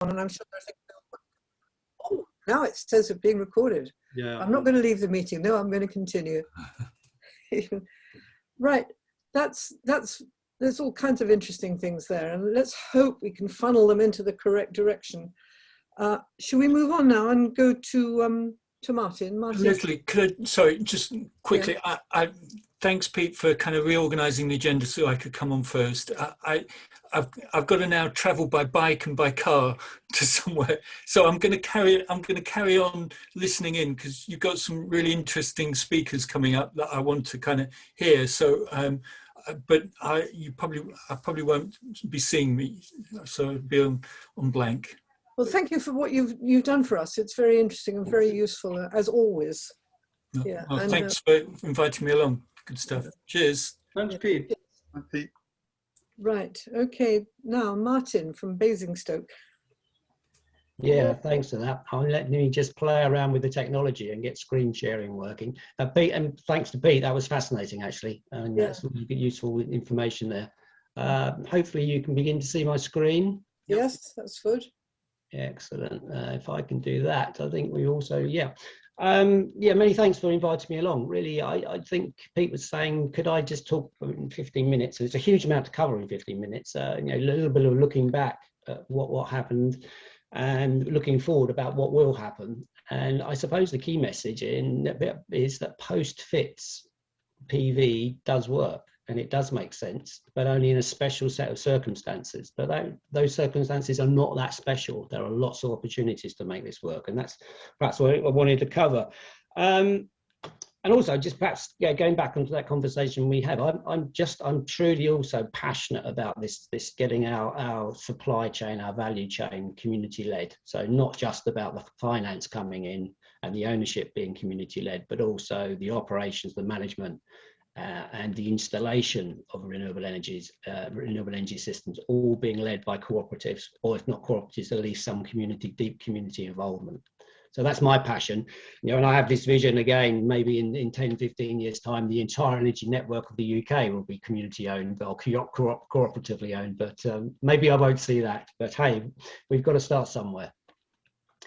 and I'm sure they're thinking, oh, now it says it's being recorded. Yeah. I'm not going to leave the meeting. No, I'm going to continue. Right. There's all kinds of interesting things there, and let's hope we can funnel them into the correct direction. Should we move on now and go to Martin? Leslie, sorry, just quickly. Yeah. Thanks, Pete, for kind of reorganising the agenda so I could come on first. I've got to now travel by bike and by car to somewhere, so I'm going to carry on listening in, because you've got some really interesting speakers coming up that I want to kind of hear. So, but I probably won't be seeing me, so it'll be on blank. Well, thank you for what you've done for us. It's very interesting and very useful, as always. No. Yeah. Well, thanks for inviting me along. Good stuff. Cheers. Thanks, Pete. Thanks, Pete. Right. Okay. Now, Martin from Basingstoke. Yeah, thanks for that. Let me just play around with the technology and get screen sharing working. Pete, and thanks to Pete, that was fascinating, actually. And that's really good, useful information there. Hopefully you can begin to see my screen. Yes, that's good. Excellent. If I can do that, I think we also, many thanks for inviting me along. Really, I think Pete was saying, could I just talk in 15 minutes? There's a huge amount to cover in 15 minutes. A little bit of looking back at what happened and looking forward about what will happen. And I suppose the key message is that post-FITS PV does work. And it does make sense, but only in a special set of circumstances. But those circumstances are not that special. There are lots of opportunities to make this work, and that's perhaps what I wanted to cover. And also, just perhaps going back onto that conversation we had, I'm truly also passionate about this getting our supply chain, our value chain, community led. So not just about the finance coming in and the ownership being community led, but also the operations, the management. And the installation of renewable energy systems, all being led by cooperatives, or if not cooperatives, at least some deep community involvement. So that's my passion, and I have this vision again, maybe in 10, 15 years time, the entire energy network of the UK will be community owned or cooperatively owned, but maybe I won't see that, but hey, we've got to start somewhere.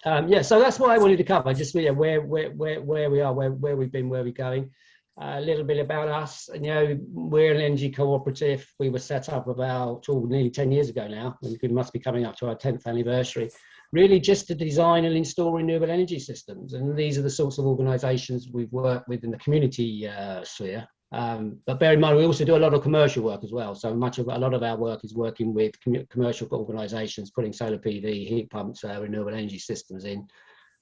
So that's what I wanted to cover, just where we are, where we've been, where we're going. A little bit about us. We're an energy cooperative. We were set up about nearly 10 years ago now. We must be coming up to our 10th anniversary, really just to design and install renewable energy systems. And these are the sorts of organisations we've worked with in the community sphere. But bear in mind, we also do a lot of commercial work as well. So a lot of our work is working with commercial organisations, putting solar PV, heat pumps, renewable energy systems in.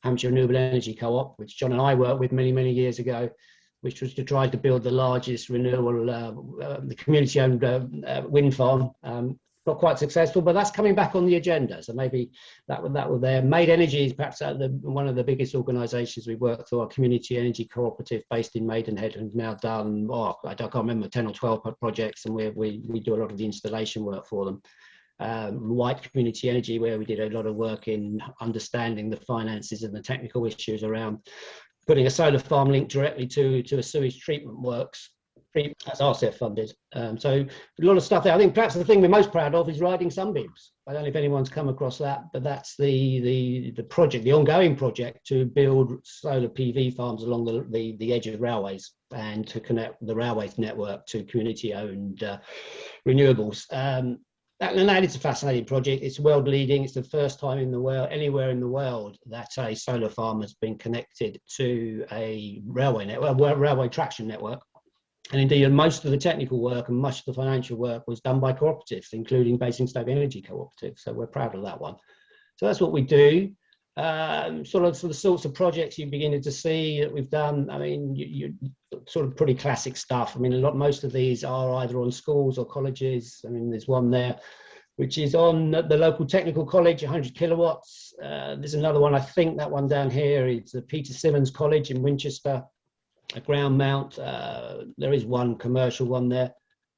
Hampshire Renewable Energy Co-op, which John and I worked with many, many years ago, which was to try to build the largest renewable, the community-owned wind farm. Not quite successful, but that's coming back on the agenda. So maybe that will there. Made Energy is perhaps one of the biggest organisations we work through, our community energy cooperative based in Maidenhead, and now done, I can't remember, 10 or 12 projects, and we do a lot of the installation work for them. White Community Energy, where we did a lot of work in understanding the finances and the technical issues around putting a solar farm linked directly to a sewage treatment works. That's RCF funded. So a lot of stuff there. I think perhaps the thing we're most proud of is riding sunbeams. I don't know if anyone's come across that, but that's the project, the ongoing project to build solar PV farms along the edge of railways and to connect the railways network to community-owned renewables. That is a fascinating project. It's world leading. It's the first time in the world, anywhere in the world, that a solar farm has been connected to a railway network, railway traction network. And indeed, most of the technical work and much of the financial work was done by cooperatives, including Basingstoke Energy Cooperative. So we're proud of that one. So that's what we do. Sort of the sorts of projects you're beginning to see that we've done. I mean, you sort of pretty classic stuff. I mean, most of these are either on schools or colleges. I mean, there's one there which is on the local technical college, 100 kilowatts. There's another one, I think that one down here is the Peter Simmons College in Winchester, a ground mount. There is one commercial one there.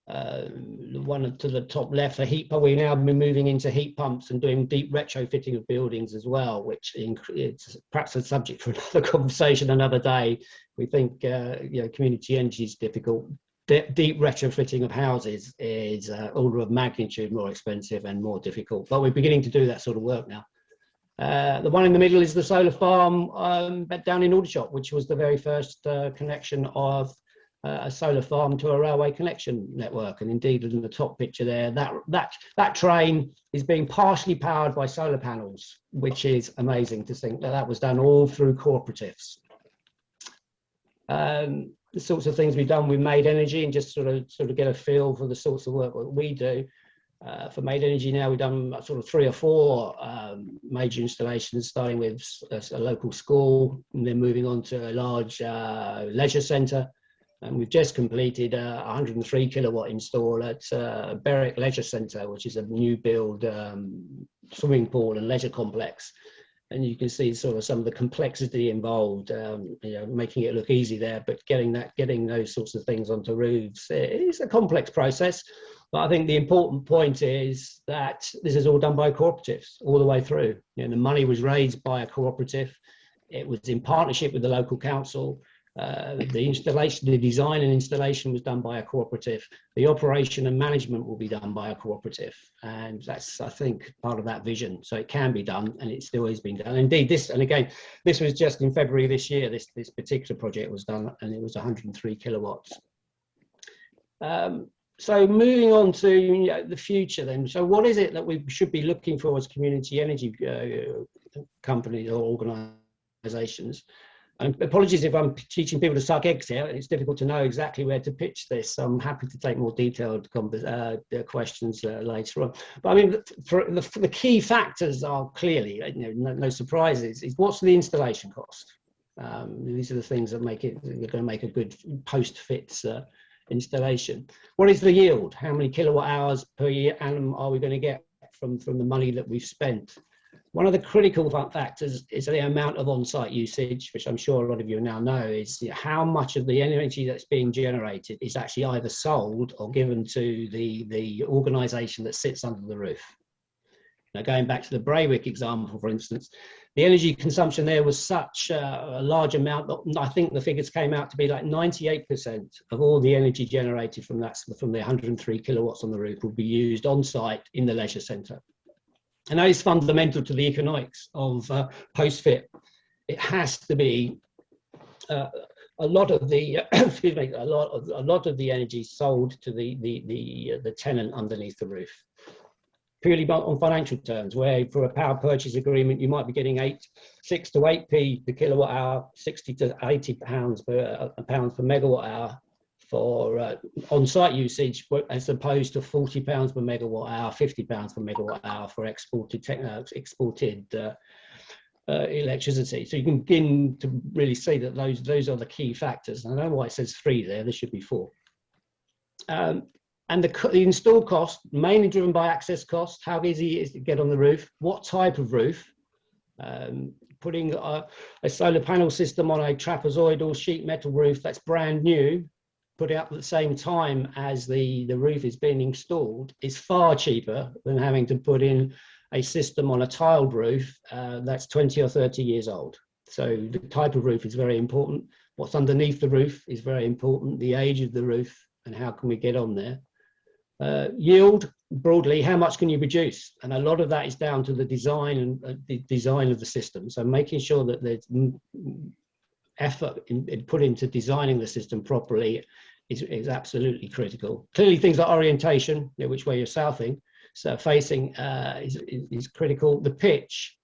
The one to the top left, a heat pump. We've now been moving into heat pumps and doing deep retrofitting of buildings as well, which it's perhaps a subject for another conversation another day. We think community energy is difficult. Deep retrofitting of houses is order of magnitude more expensive and more difficult, but we're beginning to do that sort of work now. The one in the middle is the solar farm down in Aldershot, which was the very first connection of a solar farm to a railway connection network. And indeed, in the top picture there, that train is being partially powered by solar panels, which is amazing to think that was done all through cooperatives. The sorts of things we've done with Made Energy, and just sort of get a feel for the sorts of work that we do. For Made Energy now, we've done sort of 3 or 4 major installations, starting with a local school, and then moving on to a large leisure centre. And we've just completed a 103 kilowatt install at Berwick Leisure Centre, which is a new build swimming pool and leisure complex. And you can see sort of some of the complexity involved, making it look easy there, but getting those sorts of things onto roofs, it's a complex process. But I think the important point is that this is all done by cooperatives all the way through. The money was raised by a cooperative. It was in partnership with the local council. The installation, the design and installation was done by a cooperative. The operation and management will be done by a cooperative. And that's, I think, part of that vision. So it can be done, and it still is being done. Indeed, this was just in February this year, this particular project was done, and it was 103 kilowatts. So moving on to the future then. So what is it that we should be looking for as community energy companies or organisations? And apologies if I'm teaching people to suck eggs here. It's difficult to know exactly where to pitch this. I'm happy to take more detailed questions later on. But I mean, for the key factors are clearly, no surprises, is what's the installation cost? These are the things that make it, they're going to make a good post-fits installation. What is the yield? How many kilowatt hours per year annum are we going to get from the money that we've spent? One of the critical factors is the amount of on-site usage, which I'm sure a lot of you now know, is how much of the energy that's being generated is actually either sold or given to the organisation that sits under the roof. Now, going back to the Braywick example, for instance, the energy consumption there was such a large amount that I think the figures came out to be like 98% of all the energy generated from the 103 kilowatts on the roof would be used on-site in the leisure centre. And that is fundamental to the economics of post-fit. It has to be a lot of the excuse me, a lot of the energy sold to the tenant underneath the roof. Purely on financial terms, where for a power purchase agreement you might be getting 6 to 8p per kilowatt hour, 60 to 80 pounds per megawatt hour for on-site usage, as opposed to £40 per megawatt hour, £50 per megawatt hour for exported electricity. So you can begin to really see that those are the key factors. And I don't know why it says 3 there. There should be 4. And the install cost, mainly driven by access cost. How easy it is to get on the roof? What type of roof? Putting a solar panel system on a trapezoidal sheet metal roof that's brand new, put out at the same time as the roof is being installed, is far cheaper than having to put in a system on a tiled roof that's 20 or 30 years old. So the type of roof is very important. What's underneath the roof is very important. The age of the roof and how can we get on there. Yield, broadly, how much can you produce? And a lot of that is down to the design and the design of the system. So making sure that there's effort put into designing the system properly is absolutely critical. Clearly, things like orientation, which way you're facing, is critical. The pitch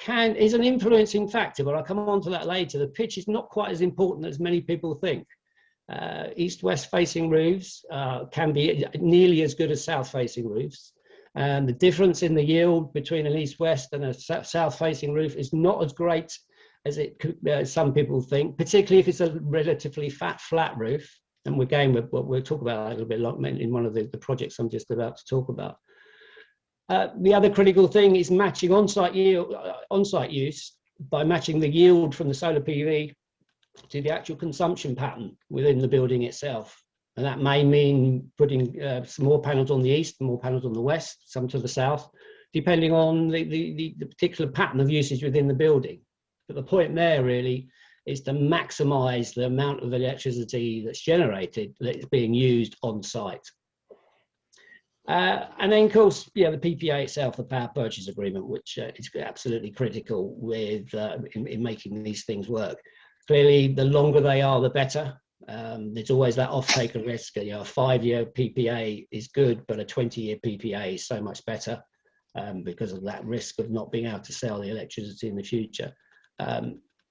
is an influencing factor, but I'll come on to that later. The pitch is not quite as important as many people think. East-west facing roofs can be nearly as good as south-facing roofs. And the difference in the yield between an east-west and a south-facing roof is not as great as it could, some people think, particularly if it's a relatively flat roof. And again, we'll talk about that a little bit in one of the projects I'm just about to talk about. The other critical thing is matching on-site use by matching the yield from the solar PV to the actual consumption pattern within the building itself. And that may mean putting some more panels on the east, more panels on the west, some to the south, depending on the particular pattern of usage within the building. But the point there really is to maximize the amount of electricity that's generated that is being used on site. And then, of course, yeah, the PPA itself, the power purchase agreement, which is absolutely critical with in making these things work. Clearly, the longer they are, the better. There's always that off-taker risk. You know, a 5-year PPA is good, but a 20-year PPA is so much better because of that risk of not being able to sell the electricity in the future.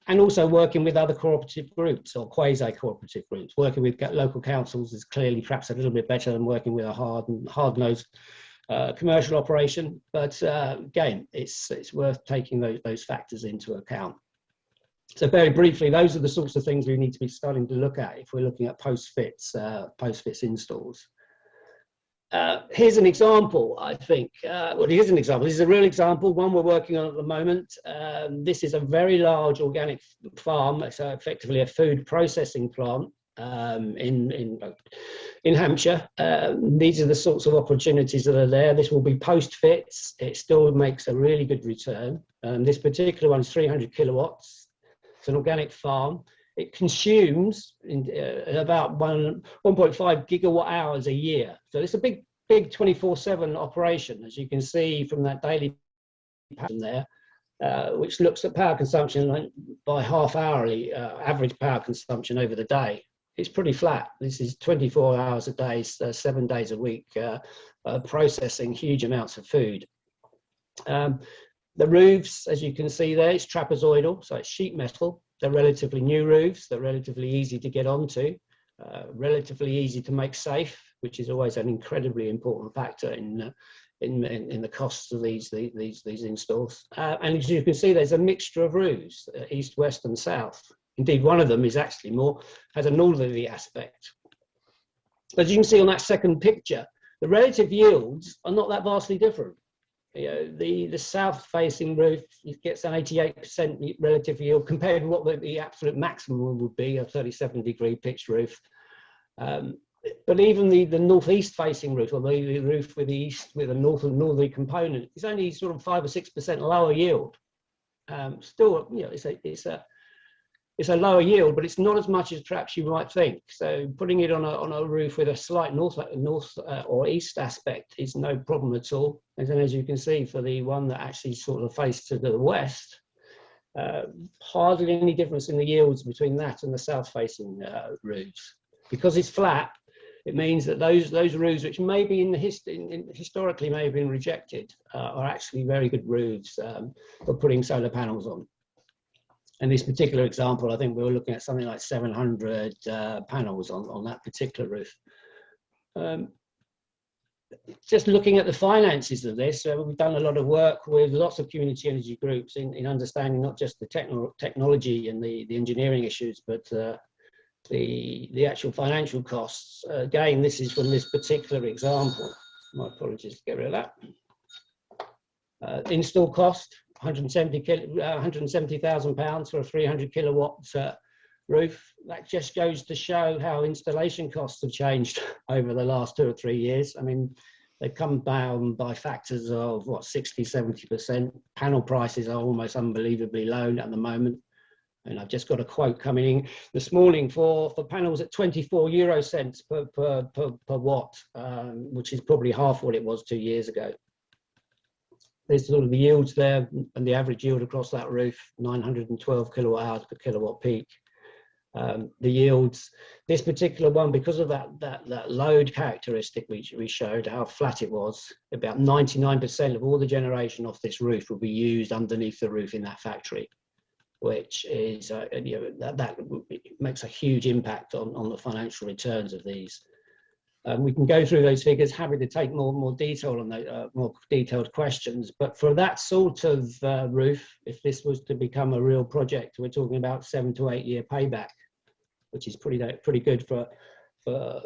And also working with other cooperative groups or quasi-cooperative groups. Working with local councils is clearly perhaps a little bit better than working with a hard-nosed commercial operation. But again, it's worth taking those factors into account. So very briefly, those are the sorts of things we need to be starting to look at if we're looking at post-fits installs. Here's an example, I think. Well, here's an example. This is a real example, one we're working on at the moment. This is a very large organic farm, so effectively a food processing plant in Hampshire. These are the sorts of opportunities that are there. This will be post-fits. It still makes a really good return. This particular one is 300 kilowatts. It's an organic farm. It consumes about 1.5 gigawatt hours a year. So it's a big 24/7 operation, as you can see from that daily pattern there, which looks at power consumption by half hourly, average power consumption over the day. It's pretty flat. This is 24 hours a day, 7 days a week, processing huge amounts of food. The roofs, as you can see there, it's trapezoidal, so it's sheet metal. They're relatively new roofs. They're relatively easy to get onto, relatively easy to make safe, which is always an incredibly important factor in the costs of these installs. And as you can see, there's a mixture of roofs, east, west, and south. Indeed, one of them is actually has a northerly aspect. As you can see on that second picture, the relative yields are not that vastly different. You know, the south-facing roof gets an 88% relative yield compared to what the absolute maximum would be, a 37-degree pitched roof. But even the northeast-facing roof, or the roof with a northerly component, is only sort of 5 or 6% lower yield. Still, you know, it's a lower yield, but it's not as much as perhaps you might think. So putting it on a roof with a slight north or east aspect is no problem at all. And then, as you can see, for the one that actually sort of faced to the west, hardly any difference in the yields between that and the south-facing roofs. Because it's flat, it means that those roofs, which maybe historically may have been rejected, are actually very good roofs for putting solar panels on. In this particular example, I think we were looking at something like 700 panels on that particular roof. Just looking at the finances of this, we've done a lot of work with lots of community energy groups in understanding not just the technology and the engineering issues, but the actual financial costs. Again, this is from this particular example. My apologies, get rid of that. Install cost. £170,000 for a 300 kilowatt roof. That just goes to show how installation costs have changed over the last 2 or 3 years. I mean, they've come down by factors of 60, 70%. Panel prices are almost unbelievably low at the moment. And I've just got a quote coming in this morning for panels at 24 euro cents per watt, which is probably half what it was 2 years ago. There's sort of the yields there, and the average yield across that roof, 912 kilowatt hours per kilowatt peak. The yields, this particular one, because of that load characteristic we showed, how flat it was, about 99% of all the generation off this roof will be used underneath the roof in that factory, which is, you know, that makes a huge impact on the financial returns of these. We can go through those figures, happy to take more detail on those, more detailed questions. But for that sort of roof, if this was to become a real project, we're talking about 7 to 8 year payback, which is pretty good for a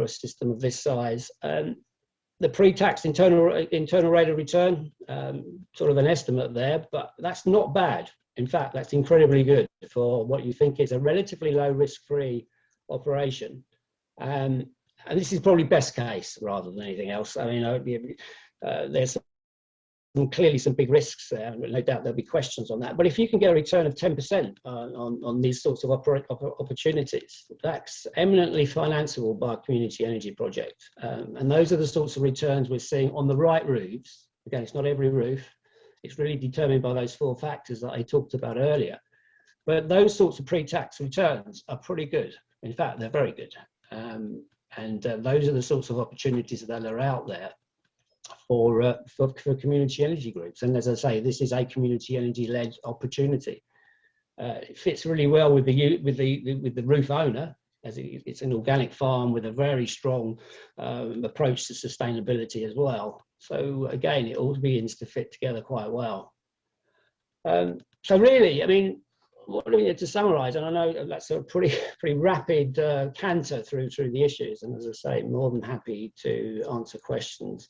system of this size. The pre-tax internal rate of return, sort of an estimate there, but that's not bad. In fact, that's incredibly good for what you think is a relatively low risk-free operation. And this is probably best case rather than anything else. I mean, there's clearly some big risks there. No doubt there'll be questions on that. But if you can get a return of 10% on these sorts of opportunities, that's eminently financeable by a community energy project. And those are the sorts of returns we're seeing on the right roofs. Again, it's not every roof. It's really determined by those 4 factors that I talked about earlier. But those sorts of pre-tax returns are pretty good. In fact, they're very good. Those are the sorts of opportunities that are out there for community energy groups. And as I say, this is a community energy-led opportunity. It fits really well with the roof owner, as it's an organic farm with a very strong approach to sustainability as well. So again, it all begins to fit together quite well. So really, I mean, what do we need to summarise? And I know that's a pretty rapid canter through the issues. And as I say, more than happy to answer questions.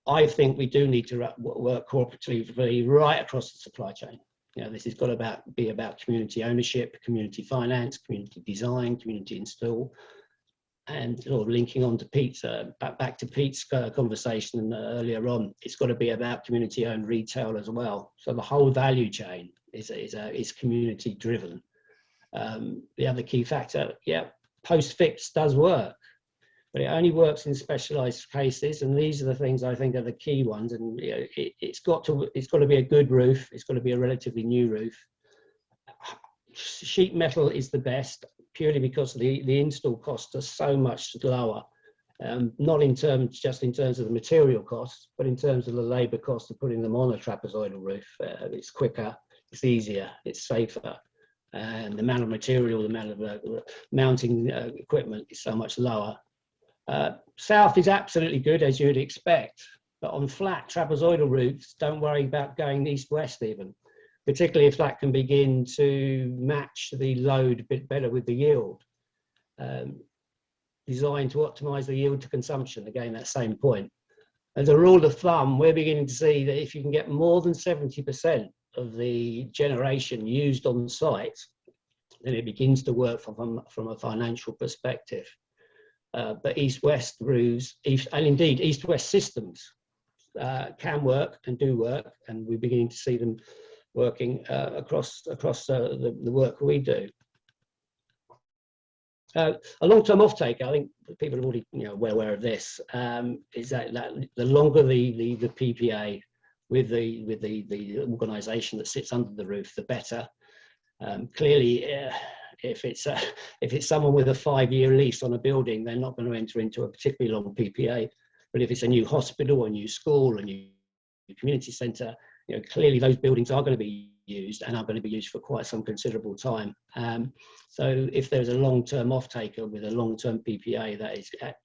I think we do need to work cooperatively right across the supply chain. You know, this has got to be about community ownership, community finance, community design, community install, and sort of linking on to Pete's back to Pete's conversation earlier on. It's got to be about community-owned retail as well. So the whole value chain is community driven. The other key factor, post-fix does work, but it only works in specialised cases, and these are the things I think are the key ones. And you know, it's got to be a good roof. It's got to be a relatively new roof. Sheet metal is the best, purely because the install costs are so much lower. Not just in terms of the material costs, but in terms of the labour cost of putting them on a trapezoidal roof. It's quicker, it's easier, it's safer, and the amount of material, the amount of mounting equipment is so much lower. South is absolutely good, as you'd expect, but on flat trapezoidal roofs, don't worry about going east-west even, particularly if that can begin to match the load a bit better with the yield. Designed to optimise the yield to consumption, again, that same point. As a rule of thumb, we're beginning to see that if you can get more than 70% of the generation used on site, then it begins to work from a financial perspective. But east-west roofs, and indeed east-west systems can work and do work, and we're beginning to see them working across the work we do. A long-term off-taker, I think people are already well aware of this, is that the longer the PPA with the organisation that sits under the roof, the better. Clearly, if it's someone with a 5-year lease on a building, they're not going to enter into a particularly long PPA. But if it's a new hospital, a new school, a new community centre, clearly those buildings are going to be used and are going to be used for quite some considerable time. So if there's a long-term off-taker with a long-term PPA,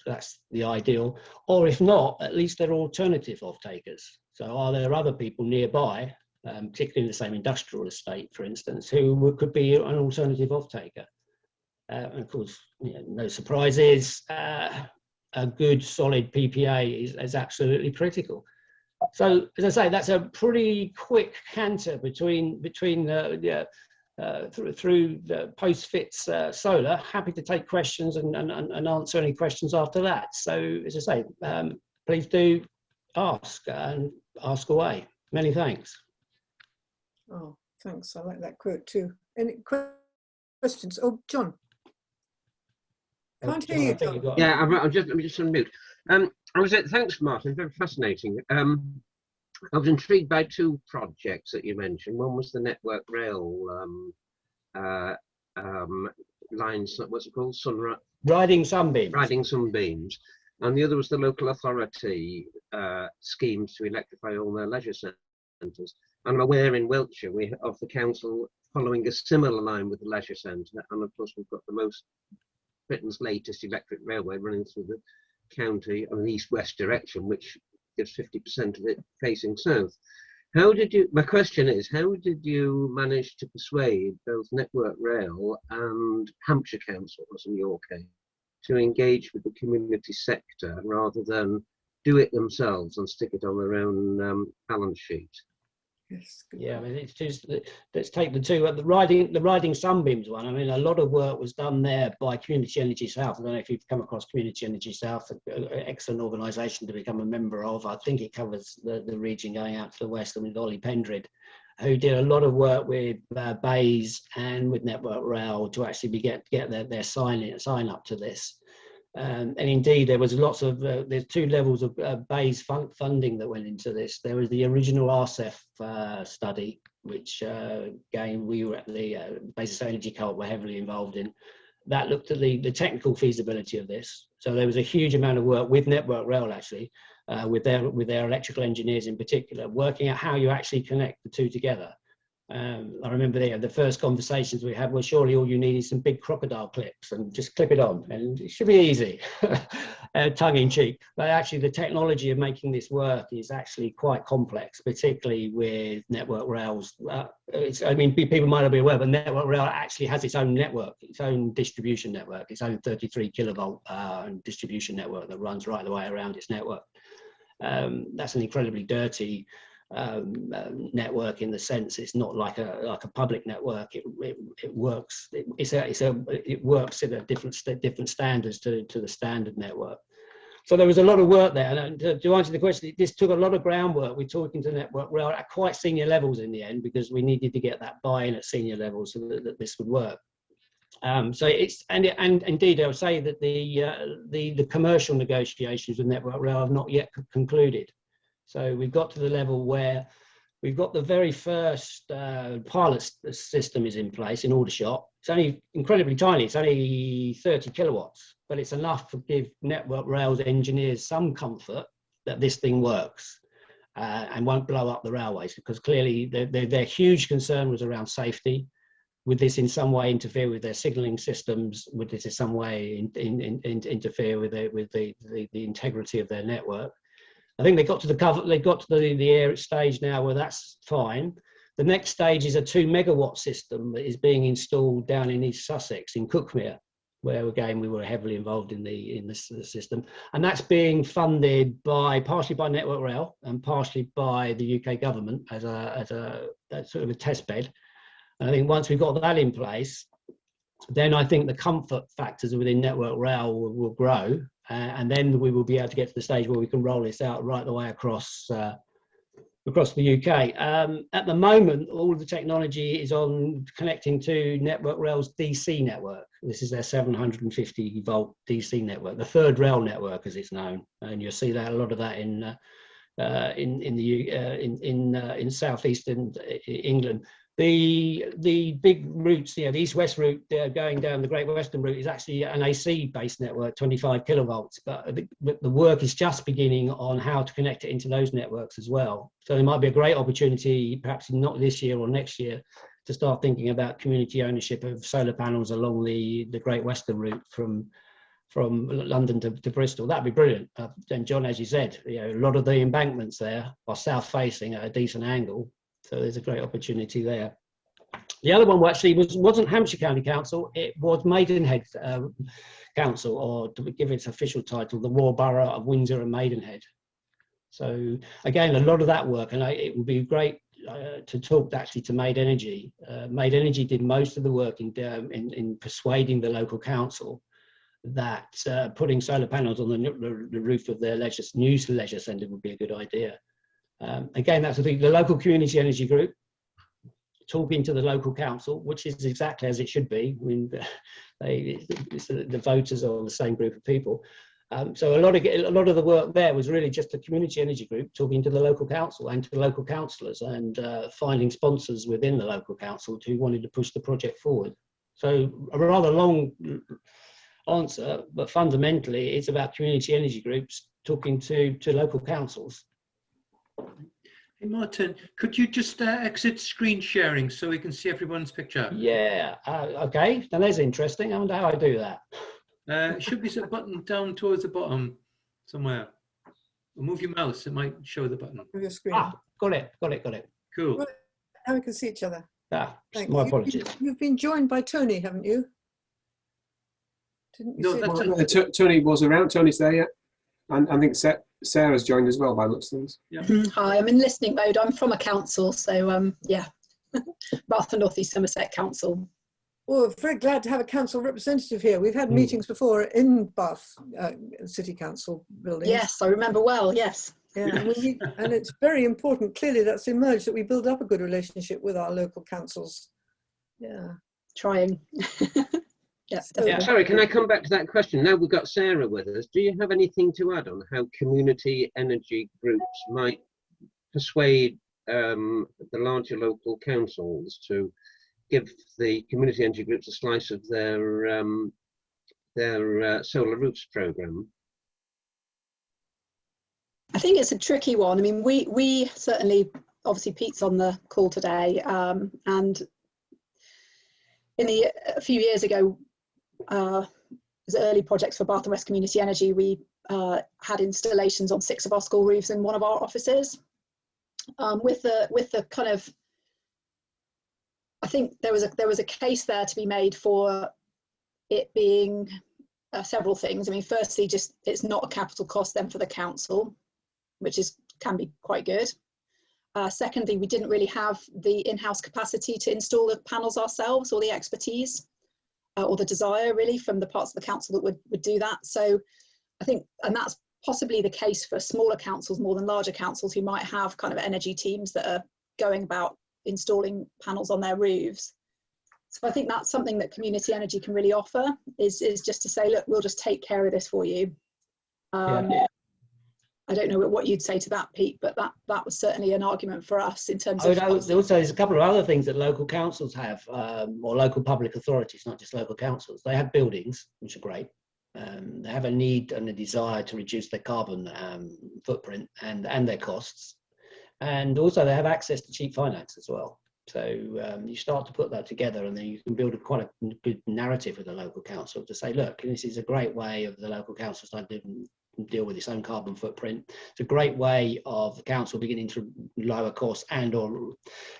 that's the ideal. Or if not, at least there are alternative off-takers. So are there other people nearby, particularly in the same industrial estate, for instance, who could be an alternative off-taker? And of course, no surprises, a good solid PPA is absolutely critical. So as I say, that's a pretty quick canter between through the post-fits solar. Happy to take questions and answer any questions after that. So as I say, please do ask and ask away. Many thanks. Oh, thanks. I like that quote too. Any questions? Oh, John. Can't hear you, John. Yeah, I'm just on mute. Thanks, Martin. Very fascinating. I was intrigued by 2 projects that you mentioned. One was the Network Rail lines. What's it called? Riding Sunbeams. Riding Sunbeams, and the other was the local authority schemes to electrify all their leisure centres. I'm aware in Wiltshire of the council following a similar line with the leisure centre, and of course we've got Britain's latest electric railway running through the county on an east-west direction, which gives 50% of it facing south. My question is, how did you manage to persuade both Network Rail and Hampshire Council, as in your case, to engage with the community sector rather than do it themselves and stick it on their own balance sheet? Yes. Good Yeah, I point. mean, it's just, let's take the two, the riding sunbeams one. I mean, a lot of work was done there by Community Energy South. I don't know if you've come across Community Energy South, an excellent organisation to become a member of. I think it covers the region going out to the west, and with Ollie Pendred, who did a lot of work with Bays and with Network Rail to actually get their sign up to this. And indeed, there was lots of, there's two levels of Bayes funding that went into this. There was the original RCEF study, which again, we were at the Basis Energy Co-op were heavily involved in. That looked at the technical feasibility of this. So there was a huge amount of work with Network Rail, actually, with their electrical engineers in particular, working out how you actually connect the two together. I remember the first conversations we had were, surely all you need is some big crocodile clips and just clip it on and it should be easy, tongue in cheek. But actually the technology of making this work is actually quite complex, particularly with Network Rail's. I mean, people might not be aware, but Network Rail actually has its own network, its own distribution network, its own 33 kilovolt distribution network that runs right the way around its network. That's an incredibly dirty network in the sense it's not like a public network. It works. It works at a different standards to the standard network. So there was a lot of work there. And to answer the question, this took a lot of groundwork. We're talking to Network Rail at quite senior levels in the end, because we needed to get that buy-in at senior levels so that this would work. So it's and indeed I would say that the commercial negotiations with Network Rail have not yet concluded. So we've got to the level where we've got the very first pilot system is in place in Aldershot. It's only incredibly tiny. It's only 30 kilowatts, but it's enough to give Network Rail's engineers some comfort that this thing works and won't blow up the railways, because clearly their huge concern was around safety. Would this in some way interfere with their signalling systems? Would this in some way interfere with the integrity of their network? I think they got to the air stage now where that's fine. The next stage is a 2 megawatt system that is being installed down in East Sussex in Cuckmere, where again we were heavily involved in this system, and that's being funded partially by Network Rail and partially by the UK government as a sort of a test bed. And I think once we've got that in place, then I think the comfort factors within Network Rail will grow, and then we will be able to get to the stage where we can roll this out right the way across the UK. At the moment, all of the technology is on connecting to Network Rail's DC network. This is their 750 volt DC network, the third rail network as it's known, and you'll see that a lot of that in southeastern England. The big routes, the east-west route going down the Great Western route is actually an AC-based network, 25 kilovolts, but the work is just beginning on how to connect it into those networks as well. So there might be a great opportunity, perhaps not this year or next year, to start thinking about community ownership of solar panels along the Great Western route from London to Bristol. That'd be brilliant. And John, as you said, a lot of the embankments there are south-facing at a decent angle. So there's a great opportunity there. The other one actually wasn't Hampshire County Council, it was Maidenhead Council, or to give its official title, the War Borough of Windsor and Maidenhead. So again, a lot of that work, and it would be great to talk actually to Made Energy. Made Energy did most of the work in persuading the local council that putting solar panels on the roof of their new leisure centre would be a good idea. Again, that's the local community energy group talking to the local council, which is exactly as it should be. I mean, the voters are the same group of people. So a lot of the work there was really just the community energy group talking to the local council and to the local councillors, and finding sponsors within the local council who wanted to push the project forward. So a rather long answer, but fundamentally it's about community energy groups talking to local councils. Hey Martin, could you just exit screen sharing so we can see everyone's picture? Yeah, okay, now that's interesting. I wonder how I do that. It should be a button down towards the bottom somewhere. Move your mouse, it might show the button. Your screen. Got it. Cool. Right. Now we can see each other. Thanks. My apologies. You've been joined by Tony, haven't you? Didn't you No, say that's Tony? Tony was around. Tony's there, yeah. And I think Seth Sarah's joined as well by the looks of things. Yeah. Hi, I'm in listening mode. I'm from a council, so yeah, Bath and North East Somerset Council. Well, very glad to have a council representative here. We've had meetings before in Bath City Council buildings. Yes, I remember well, yes. Yeah, and it's very important, clearly that's emerged, that we build up a good relationship with our local councils. Yeah. Trying. Yes, Yeah, sorry, can I come back to that question? Now we've got Sarah with us. Do you have anything to add on how community energy groups might persuade the larger local councils to give the community energy groups a slice of their solar roofs programme? I think it's a tricky one. I mean, we certainly, obviously Pete's on the call today, and a few years ago, as early projects for Bath and West Community Energy, we had installations on 6 of our school roofs in one of our offices. With the kind of, I think there was a case there to be made for it being several things. I mean, firstly, just it's not a capital cost then for the council, which can be quite good. Secondly, we didn't really have the in-house capacity to install the panels ourselves, or the expertise or the desire really from the parts of the council that would do that. So I think, and that's possibly the case for smaller councils more than larger councils who might have kind of energy teams that are going about installing panels on their roofs. So I think that's something that community energy can really offer, is just to say, look, we'll just take care of this for you. I don't know what you'd say to that, Pete, but that was certainly an argument for us in terms of. Also, there's a couple of other things that local councils have, or local public authorities, not just local councils. They have buildings, which are great. They have a need and a desire to reduce their carbon footprint and their costs. And also they have access to cheap finance as well. So you start to put that together, and then you can build quite a good narrative with the local council to say, look, this is a great way of the local council to deal with its own carbon footprint. It's a great way of the council beginning to lower costs and or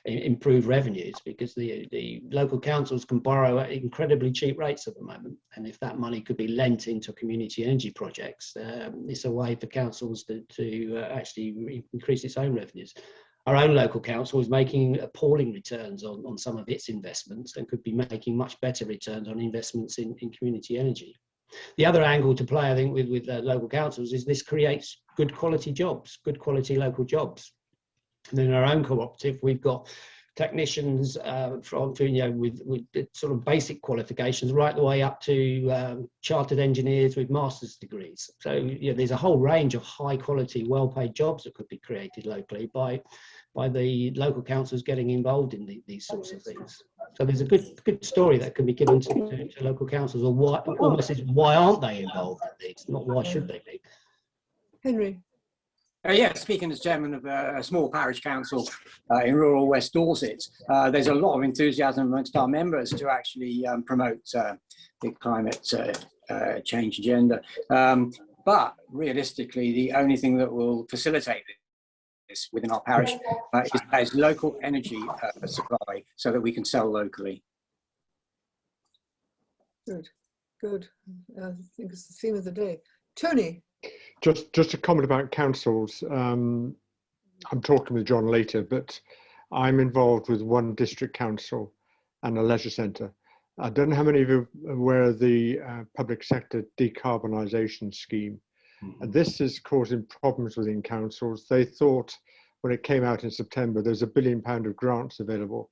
improve revenues, because the local councils can borrow at incredibly cheap rates at the moment. And if that money could be lent into community energy projects, it's a way for councils to actually increase its own revenues. Our own local council is making appalling returns on some of its investments, and could be making much better returns on investments in community energy. The other angle to play, I think, with local councils is this creates good quality jobs, good quality local jobs. And in our own cooperative, we've got technicians with sort of basic qualifications right the way up to chartered engineers with master's degrees. So there's a whole range of high quality, well-paid jobs that could be created locally by the local councils getting involved in these sorts of things. So there's a good story that can be given to local councils, or why aren't they involved in these, not why should they be. Henry. Yeah, speaking as chairman of a small parish council in rural West Dorset, there's a lot of enthusiasm amongst our members to actually promote the climate change agenda. But realistically, the only thing that will facilitate this within our parish is local energy supply, so that we can sell locally. Good. I think it's the theme of the day. Tony. Just a comment about councils. I'm talking with John later, but I'm involved with one district council and a leisure centre. I don't know how many of you are aware of the public sector decarbonisation scheme. And this is causing problems within councils. They thought when it came out in September, there's £1 billion of grants available.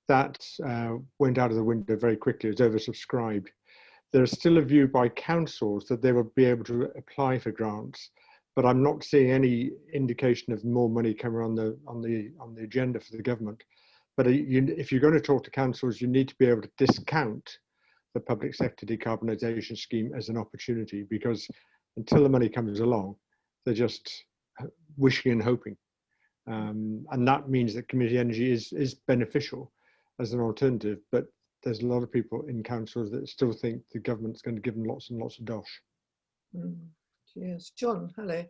That went out of the window very quickly. It was oversubscribed. There's still a view by councils that they will be able to apply for grants, but I'm not seeing any indication of more money coming on the agenda for the government. But if you're going to talk to councils, you need to be able to discount the public sector decarbonisation scheme as an opportunity, because until the money comes along, they're just wishing and hoping. And that means that community energy is beneficial as an alternative, but there's a lot of people in councils that still think the government's going to give them lots and lots of dosh. Yes, John, hello.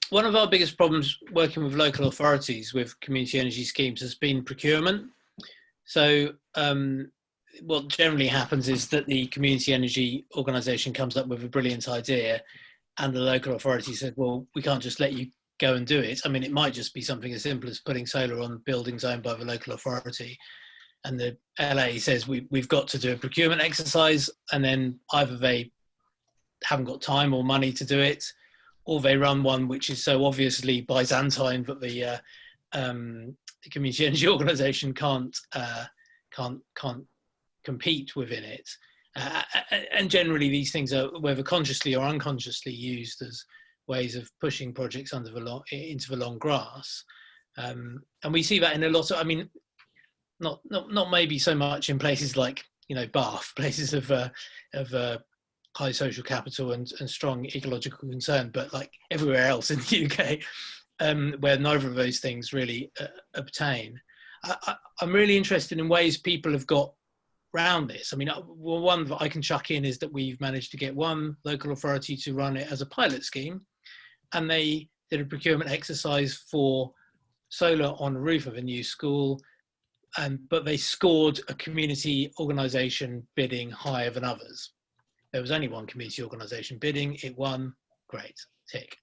One of our biggest problems working with local authorities with community energy schemes has been procurement. So what generally happens is that the community energy organisation comes up with a brilliant idea, and the local authority said, well, we can't just let you go and do it. I mean, it might just be something as simple as putting solar on buildings owned by the local authority. And the LA says we've got to do a procurement exercise, and then either they haven't got time or money to do it, or they run one which is so obviously Byzantine that the community energy organisation can't compete within it. And generally, these things are, whether consciously or unconsciously, used as ways of pushing projects into the long grass. And we see that in a lot of, I mean, not maybe so much in places like, you know, Bath, places of high social capital and strong ecological concern, but like everywhere else in the UK, where neither of those things really obtain. I'm really interested in ways people have got around this. I mean, one that I can chuck in is that we've managed to get one local authority to run it as a pilot scheme, and they did a procurement exercise for solar on the roof of a new school, but they scored a community organisation bidding higher than others. There was only one community organisation bidding, it won, great, tick.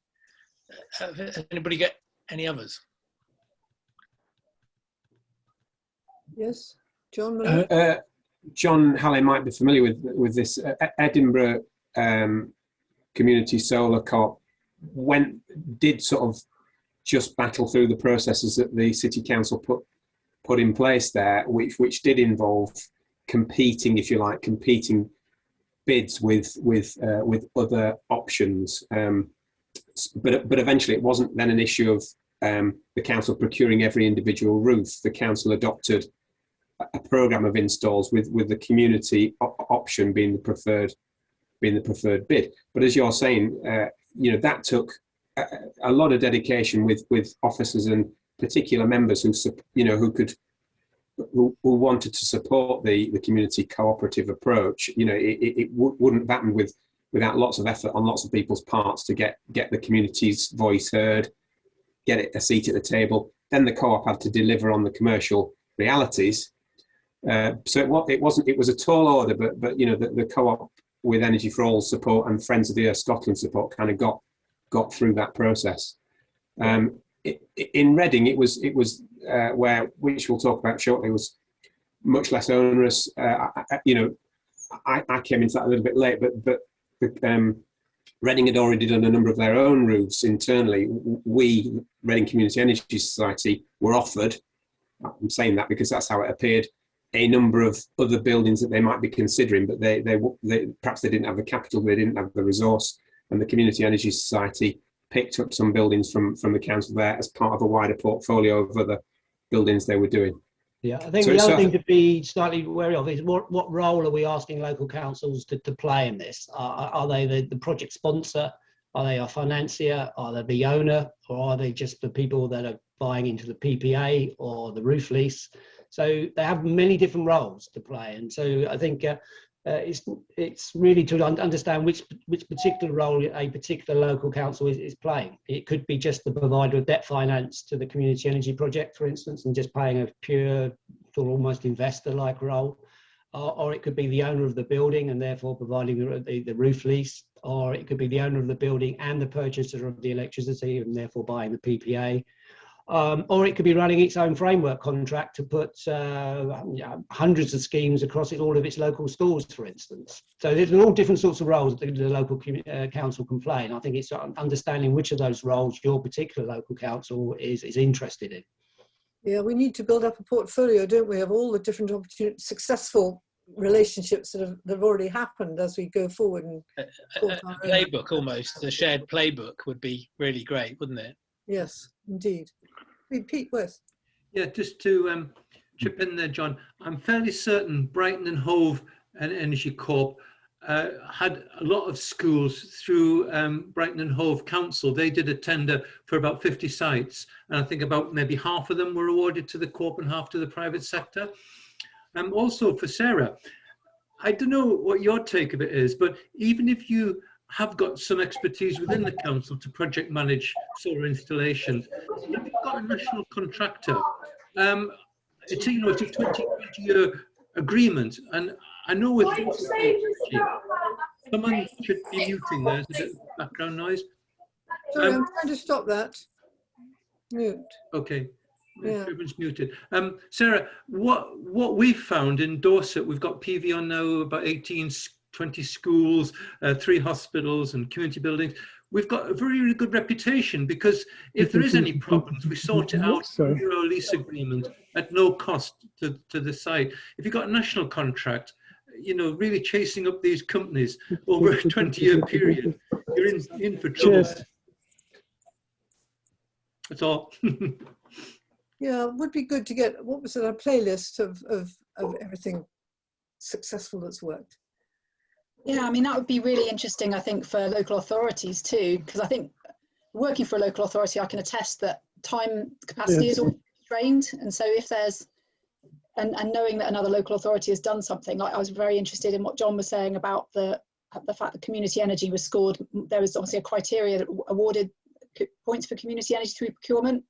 Has anybody got any others? Yes, John Miller? John Halley might be familiar with this. Edinburgh Community Solar Co-op did sort of just battle through the processes that the City Council put in place there, which did involve competing, if you like, competing bids with other options. But eventually it wasn't then an issue of the council procuring every individual roof. The council adopted a programme of installs with the community option being the preferred bid. But as you're saying, you know, that took a lot of dedication with officers and particular members who wanted to support the community cooperative approach. You know, it wouldn't have happened without lots of effort on lots of people's parts to get the community's voice heard, get it a seat at the table. Then the co-op had to deliver on the commercial realities. So it was a tall order, but you know, the co-op with Energy for All support and Friends of the Earth Scotland support kind of got through that process. In Reading, it was where, which we'll talk about shortly, was much less onerous. You know, I came into that a little bit late, but Reading had already done a number of their own roofs internally. We, Reading Community Energy Society, were offered, I'm saying that because that's how it appeared, a number of other buildings that they might be considering, but they perhaps they didn't have the capital, they didn't have the resource, and the Community Energy Society picked up some buildings from the council there as part of a wider portfolio of other buildings they were doing. Yeah, I think the other thing to be slightly wary of is what role are we asking local councils to play in this? Are they the project sponsor? Are they a financier? Are they the owner? Or are they just the people that are buying into the PPA or the roof lease? So they have many different roles to play. And so I think it's really to understand which particular role a particular local council is playing. It could be just the provider of debt finance to the community energy project, for instance, and just paying a pure sort of almost investor-like role. Or it could be the owner of the building and therefore providing the roof lease. Or it could be the owner of the building and the purchaser of the electricity and therefore buying the PPA. Or it could be running its own framework contract to put hundreds of schemes across all of its local schools, for instance. So there's all different sorts of roles that the local council can play. And I think it's understanding which of those roles your particular local council is interested in. Yeah, we need to build up a portfolio, don't we, of all the different opportunities, successful relationships that have already happened as we go forward. And a playbook almost, a shared playbook would be really great, wouldn't it? Yes, indeed. Pete West. Yeah, just to chip in there, John, I'm fairly certain Brighton and Hove and Energy Corp had a lot of schools through Brighton and Hove Council. They did a tender for about 50 sites, and I think about maybe half of them were awarded to the Corp and half to the private sector. Also for Sarah, I don't know what your take of it is, but even if you have got some expertise within the council to project manage solar installations, if you've got a national contractor, it's a 20-year agreement, and I know with someone should be muting. There's a bit of background noise. Sorry, I'm trying to stop that. Mute. Okay. Yeah. Everyone's muted. Sarah, what we've found in Dorset, we've got PV on now about 20 schools, 3 hospitals and community buildings. We've got a very, really good reputation because if there is any problems, we sort it out through our lease agreement at no cost to the site. If you've got a national contract, you know, really chasing up these companies over a 20-year period, you're in for trouble. Cheers. That's all. Yeah, it would be good to get, what was it, a playlist of everything successful that's worked. Yeah, I mean, that would be really interesting, I think, for local authorities too, because I think working for a local authority, I can attest that time capacity is always strained. And so if there's, and knowing that another local authority has done something, like I was very interested in what John was saying about the fact that community energy was scored. There was obviously a criteria that awarded points for community energy through procurement.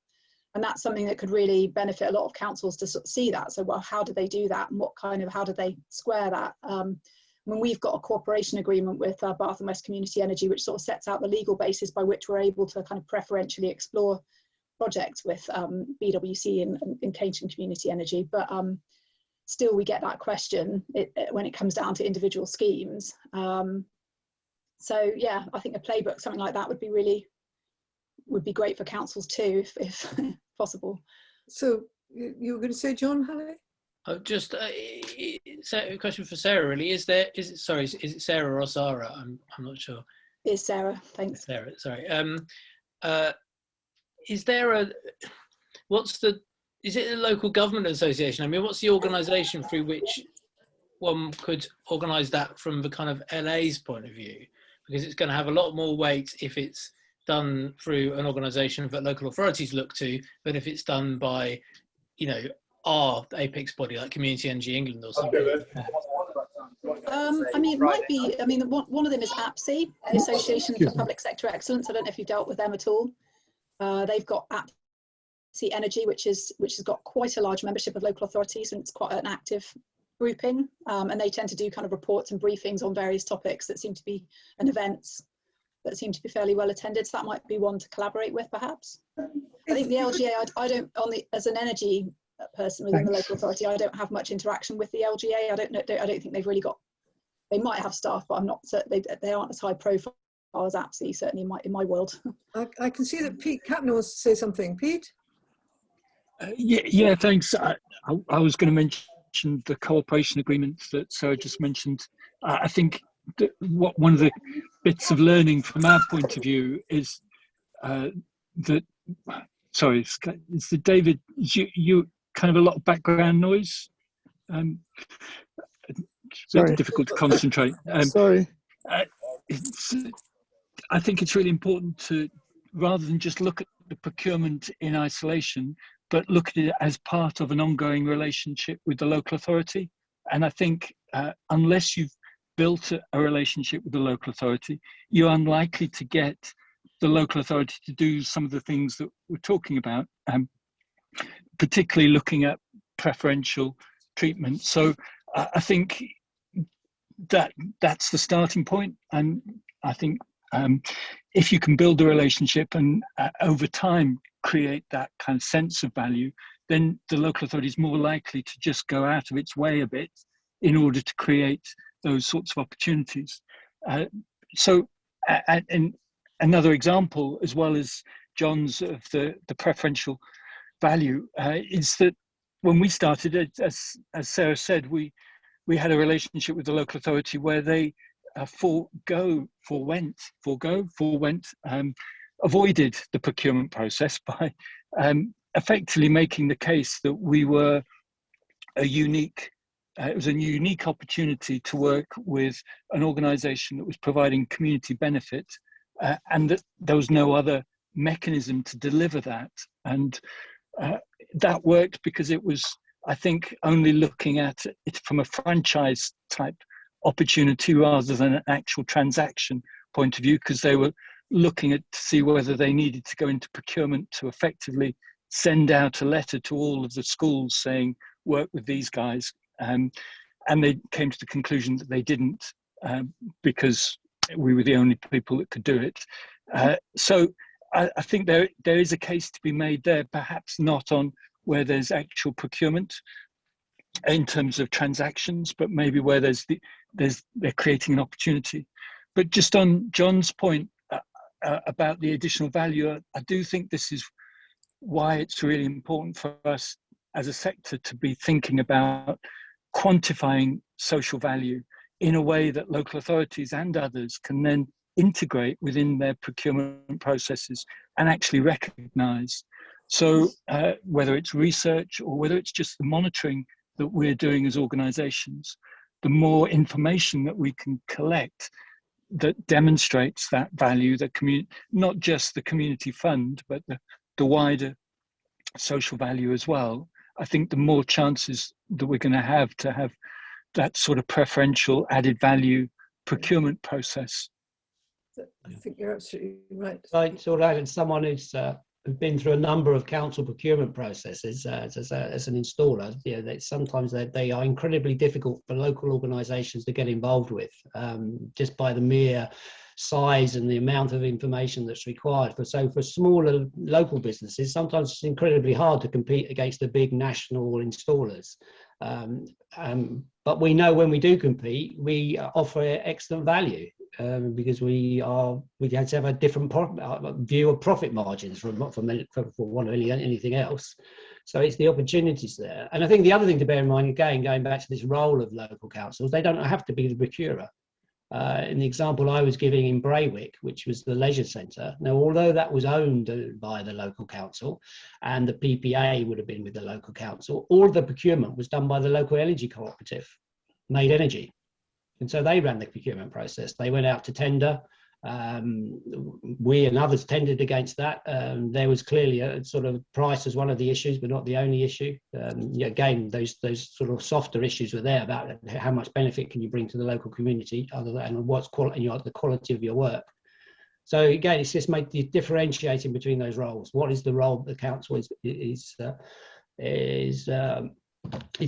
And that's something that could really benefit a lot of councils to sort of see that. So, well, how do they do that? And what kind of, how do they square that? When we've got a cooperation agreement with Bath and West Community Energy, which sort of sets out the legal basis by which we're able to kind of preferentially explore projects with BWC and Cambridge Community Energy. But still we get that question when it comes down to individual schemes. So yeah, I think a playbook, something like that would be great for councils too, if possible. So you were going to say, John, Hallie? Just a question for Sarah, really. Is it Sarah or Sarah? I'm not sure. It's Sarah, thanks. Sarah, sorry. Is it a local government association? I mean, what's the organisation through which one could organise that from the kind of LA's point of view? Because it's going to have a lot more weight if it's done through an organisation that local authorities look to than if it's done by, you know, our apex body like Community Energy England or something. I mean, it might be, I mean, one of them is APSI, the Association for Public Sector Excellence. I don't know if you've dealt with them at all. They've got APSI Energy, which has got quite a large membership of local authorities, and it's quite an active grouping. And they tend to do kind of reports and briefings on various topics that seem to be, and events that seem to be fairly well attended. So that might be one to collaborate with, perhaps. I think the LGA, I don't, as an energy person within the local authority, I don't have much interaction with the LGA. I don't think they've really got, they might have staff, but I'm not certain they aren't as high profile as APSI, certainly in my world. I can see that Pete Kapner wants to say something. Pete? Yeah, thanks. I was going to mention the cooperation agreements that Sarah just mentioned. I think that one of the bits of learning from our point of view is that, sorry, it's the David, you kind of a lot of background noise. It's really difficult to concentrate. Sorry. I think it's really important to, rather than just look at the procurement in isolation, but look at it as part of an ongoing relationship with the local authority. And I think unless you've built a relationship with the local authority, you're unlikely to get the local authority to do some of the things that we're talking about, particularly looking at preferential treatment. So I think that's the starting point. And I think if you can build a relationship and over time create that kind of sense of value, then the local authority is more likely to just go out of its way a bit in order to create those sorts of opportunities. So and another example, as well as John's, of the preferential value, is that when we started, as Sarah said, we had a relationship with the local authority where they avoided the procurement process by effectively making the case that we were a unique, it was a unique opportunity to work with an organisation that was providing community benefit, and that there was no other mechanism to deliver that. And that worked because it was, I think, only looking at it from a franchise type opportunity rather than an actual transaction point of view, because they were looking at to see whether they needed to go into procurement to effectively send out a letter to all of the schools saying, work with these guys. And and they came to the conclusion that they didn't, because we were the only people that could do it. So I think there is a case to be made there, perhaps not on where there's actual procurement in terms of transactions, but maybe where they're creating an opportunity. But just on John's point about the additional value, I do think this is why it's really important for us as a sector to be thinking about quantifying social value in a way that local authorities and others can then integrate within their procurement processes and actually recognise. So whether it's research or whether it's just the monitoring that we're doing as organisations, the more information that we can collect that demonstrates that value, that not just the community fund, but the wider social value as well, I think the more chances that we're going to have that sort of preferential added value procurement process. I think you're absolutely right. Right, sort of, and someone who's been through a number of council procurement processes as an installer, sometimes they are incredibly difficult for local organisations to get involved with, just by the mere size and the amount of information that's required. So for smaller local businesses, sometimes it's incredibly hard to compete against the big national installers. But we know when we do compete, we offer excellent value. Because we have to have a different view of profit margins for one of anything else. So it's the opportunities there. And I think the other thing to bear in mind, again, going back to this role of local councils, they don't have to be the procurer. In the example I was giving in Braywick, which was the leisure centre, now although that was owned by the local council and the PPA would have been with the local council, all of the procurement was done by the local energy cooperative, Made Energy. And so they ran the procurement process. They went out to tender. We and others tendered against that. There was clearly a sort of price as one of the issues, but not the only issue. Again, those sort of softer issues were there about how much benefit can you bring to the local community, other than what's quality, the quality of your work. So again, it's just differentiating between those roles. What is the role the council is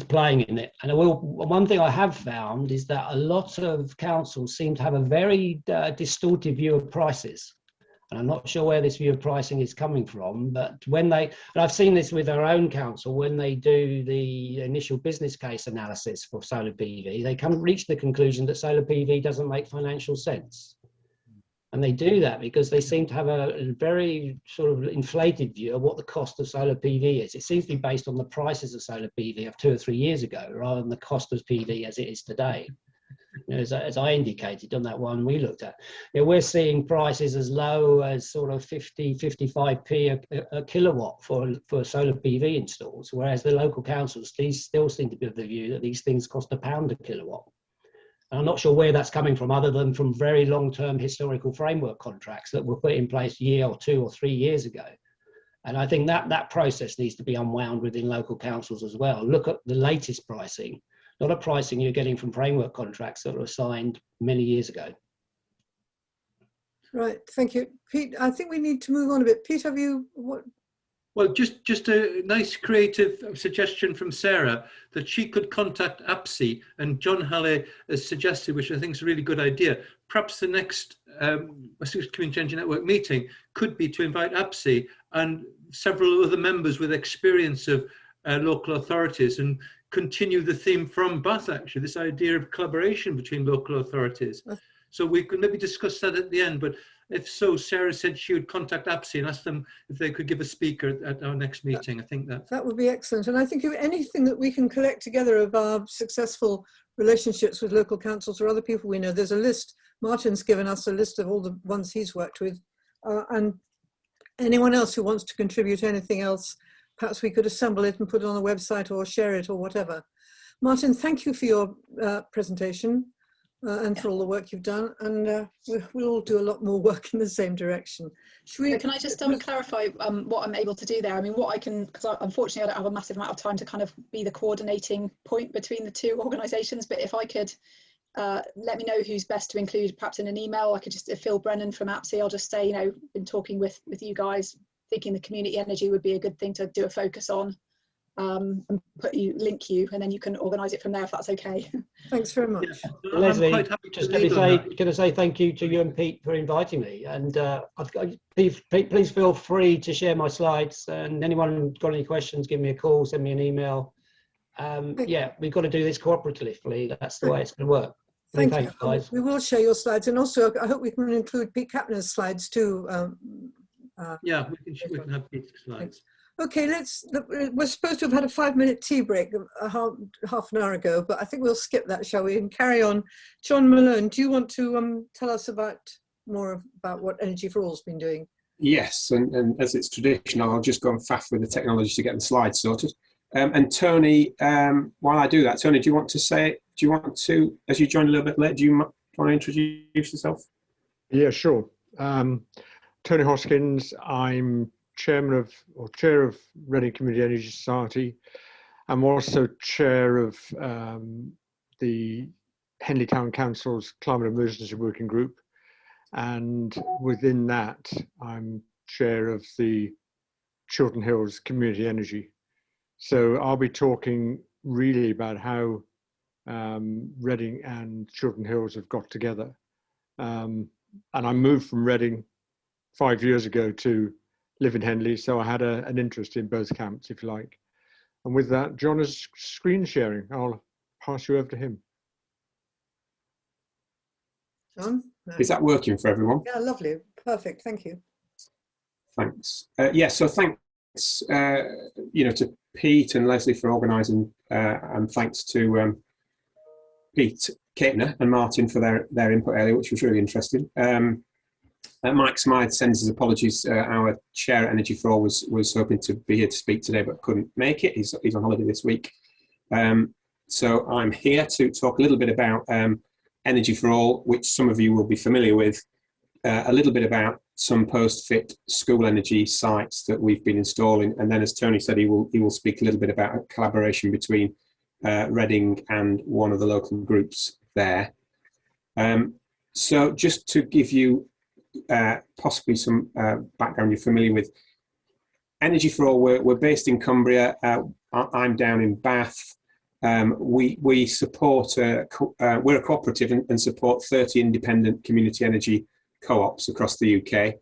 playing in it? And one thing I have found is that a lot of councils seem to have a very distorted view of prices. And I'm not sure where this view of pricing is coming from, but and I've seen this with our own council, when they do the initial business case analysis for solar PV, they reach the conclusion that solar PV doesn't make financial sense. And they do that because they seem to have a very sort of inflated view of what the cost of solar PV is. It seems to be based on the prices of solar PV of 2 or 3 years ago, rather than the cost of PV as it is today. As I indicated on that one we looked at, we're seeing prices as low as sort of 50, 55p a kilowatt for solar PV installs, whereas the local councils still seem to be of the view that these things cost £1 a kilowatt. I'm not sure where that's coming from, other than from very long-term historical framework contracts that were put in place 1 or 2 or 3 years ago. And I think that process needs to be unwound within local councils as well. Look at the latest pricing, not a pricing you're getting from framework contracts that were signed many years ago. Right, thank you. Pete, I think we need to move on a bit. Pete, have you, what? Well, just a nice creative suggestion from Sarah that she could contact APSI, and John Halley has suggested, which I think is a really good idea. Perhaps the next Community Energy Network meeting could be to invite APSI and several other members with experience of local authorities, and continue the theme from Bath, actually, this idea of collaboration between local authorities. So we could maybe discuss that at the end, but if so, Sarah said she would contact APSI and ask them if they could give a speaker at our next meeting. I think that would be excellent. And I think if anything that we can collect together of our successful relationships with local councils or other people we know, there's a list. Martin's given us a list of all the ones he's worked with, and anyone else who wants to contribute anything else, perhaps we could assemble it and put it on a website or share it or whatever. Martin, thank you for your presentation. And for all the work you've done, and we'll all do a lot more work in the same direction. Can I just clarify what I'm able to do there? I mean, what I can, because unfortunately I don't have a massive amount of time to kind of be the coordinating point between the two organisations, but if I could let me know who's best to include, perhaps in an email. I could just, Phil Brennan from APSI, I'll just say, been talking with you guys, thinking the community energy would be a good thing to do a focus on. and link you, and then you can organise it from there if that's okay. Thanks very much. I'm Leslie, quite happy to just let me lead on say, that. going to say thank you to you and Pete for inviting me. And please feel free to share my slides. And anyone got any questions, give me a call, send me an email. Yeah, we've got to do this cooperatively. That's the way it's going to work. Thank you. Thanks, guys. We will share your slides, and also I hope we can include Pete Kapner's slides too. Yeah, we can have Pete's slides. Okay, we're supposed to have had a 5-minute tea break half an hour ago, but I think we'll skip that, shall we, and carry on. John Malone, do you want to tell us more about what Energy for All's been doing? Yes, and as it's traditional, I'll just go and faff with the technology to get the slides sorted. And Tony, while I do that, Tony, do you want to, as you joined a little bit late, do you want to introduce yourself? Yeah, sure. Tony Hoskins, I'm chair of Reading Community Energy Society. I'm also chair of the Henley Town Council's Climate Emergency Working Group. And within that, I'm chair of the Chiltern Hills Community Energy. So I'll be talking really about how Reading and Chiltern Hills have got together. And I moved from Reading 5 years ago to live in Henley, so I had an interest in both camps, if you like. And with that, John is screen sharing. I'll pass you over to him. John? Is that working for everyone? Yeah, lovely. Perfect. Thank you. Thanks. Yeah, so thanks, to Pete and Leslie for organising, and thanks to Pete Kapner and Martin for their input earlier, which was really interesting. Mike Smythe sends his apologies. Our chair at Energy for All was hoping to be here to speak today, but couldn't make it. He's on holiday this week. So I'm here to talk a little bit about Energy for All, which some of you will be familiar with, a little bit about some post-fit school energy sites that we've been installing. And then, as Tony said, he will speak a little bit about a collaboration between Reading and one of the local groups there. So just to give you possibly some background you're familiar with, Energy for All, we're based in Cumbria. I'm down in Bath. We support, we're a cooperative and support 30 independent community energy co-ops across the UK.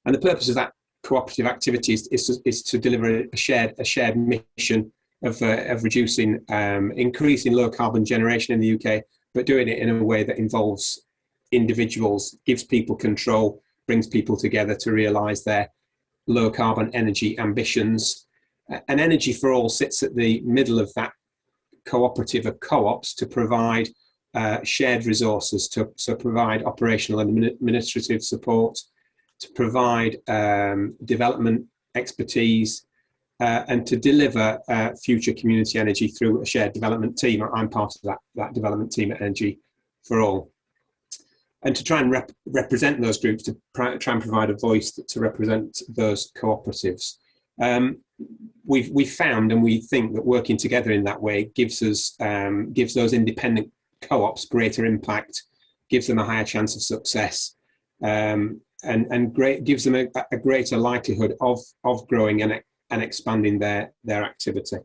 And the purpose of that cooperative activity is to deliver a shared mission of reducing, increasing low carbon generation in the UK, but doing it in a way that involves individuals, gives people control, brings people together to realise their low carbon energy ambitions. And Energy for All sits at the middle of that cooperative of co-ops to provide shared resources, to provide operational and administrative support, to provide development expertise, and to deliver future community energy through a shared development team. I'm part of that development team at Energy for All. And to try and represent those groups, to try and provide a voice to represent those cooperatives. We've found, and we think that working together in that way gives those independent co-ops greater impact, gives them a higher chance of success, and gives them a greater likelihood of growing and expanding their activity.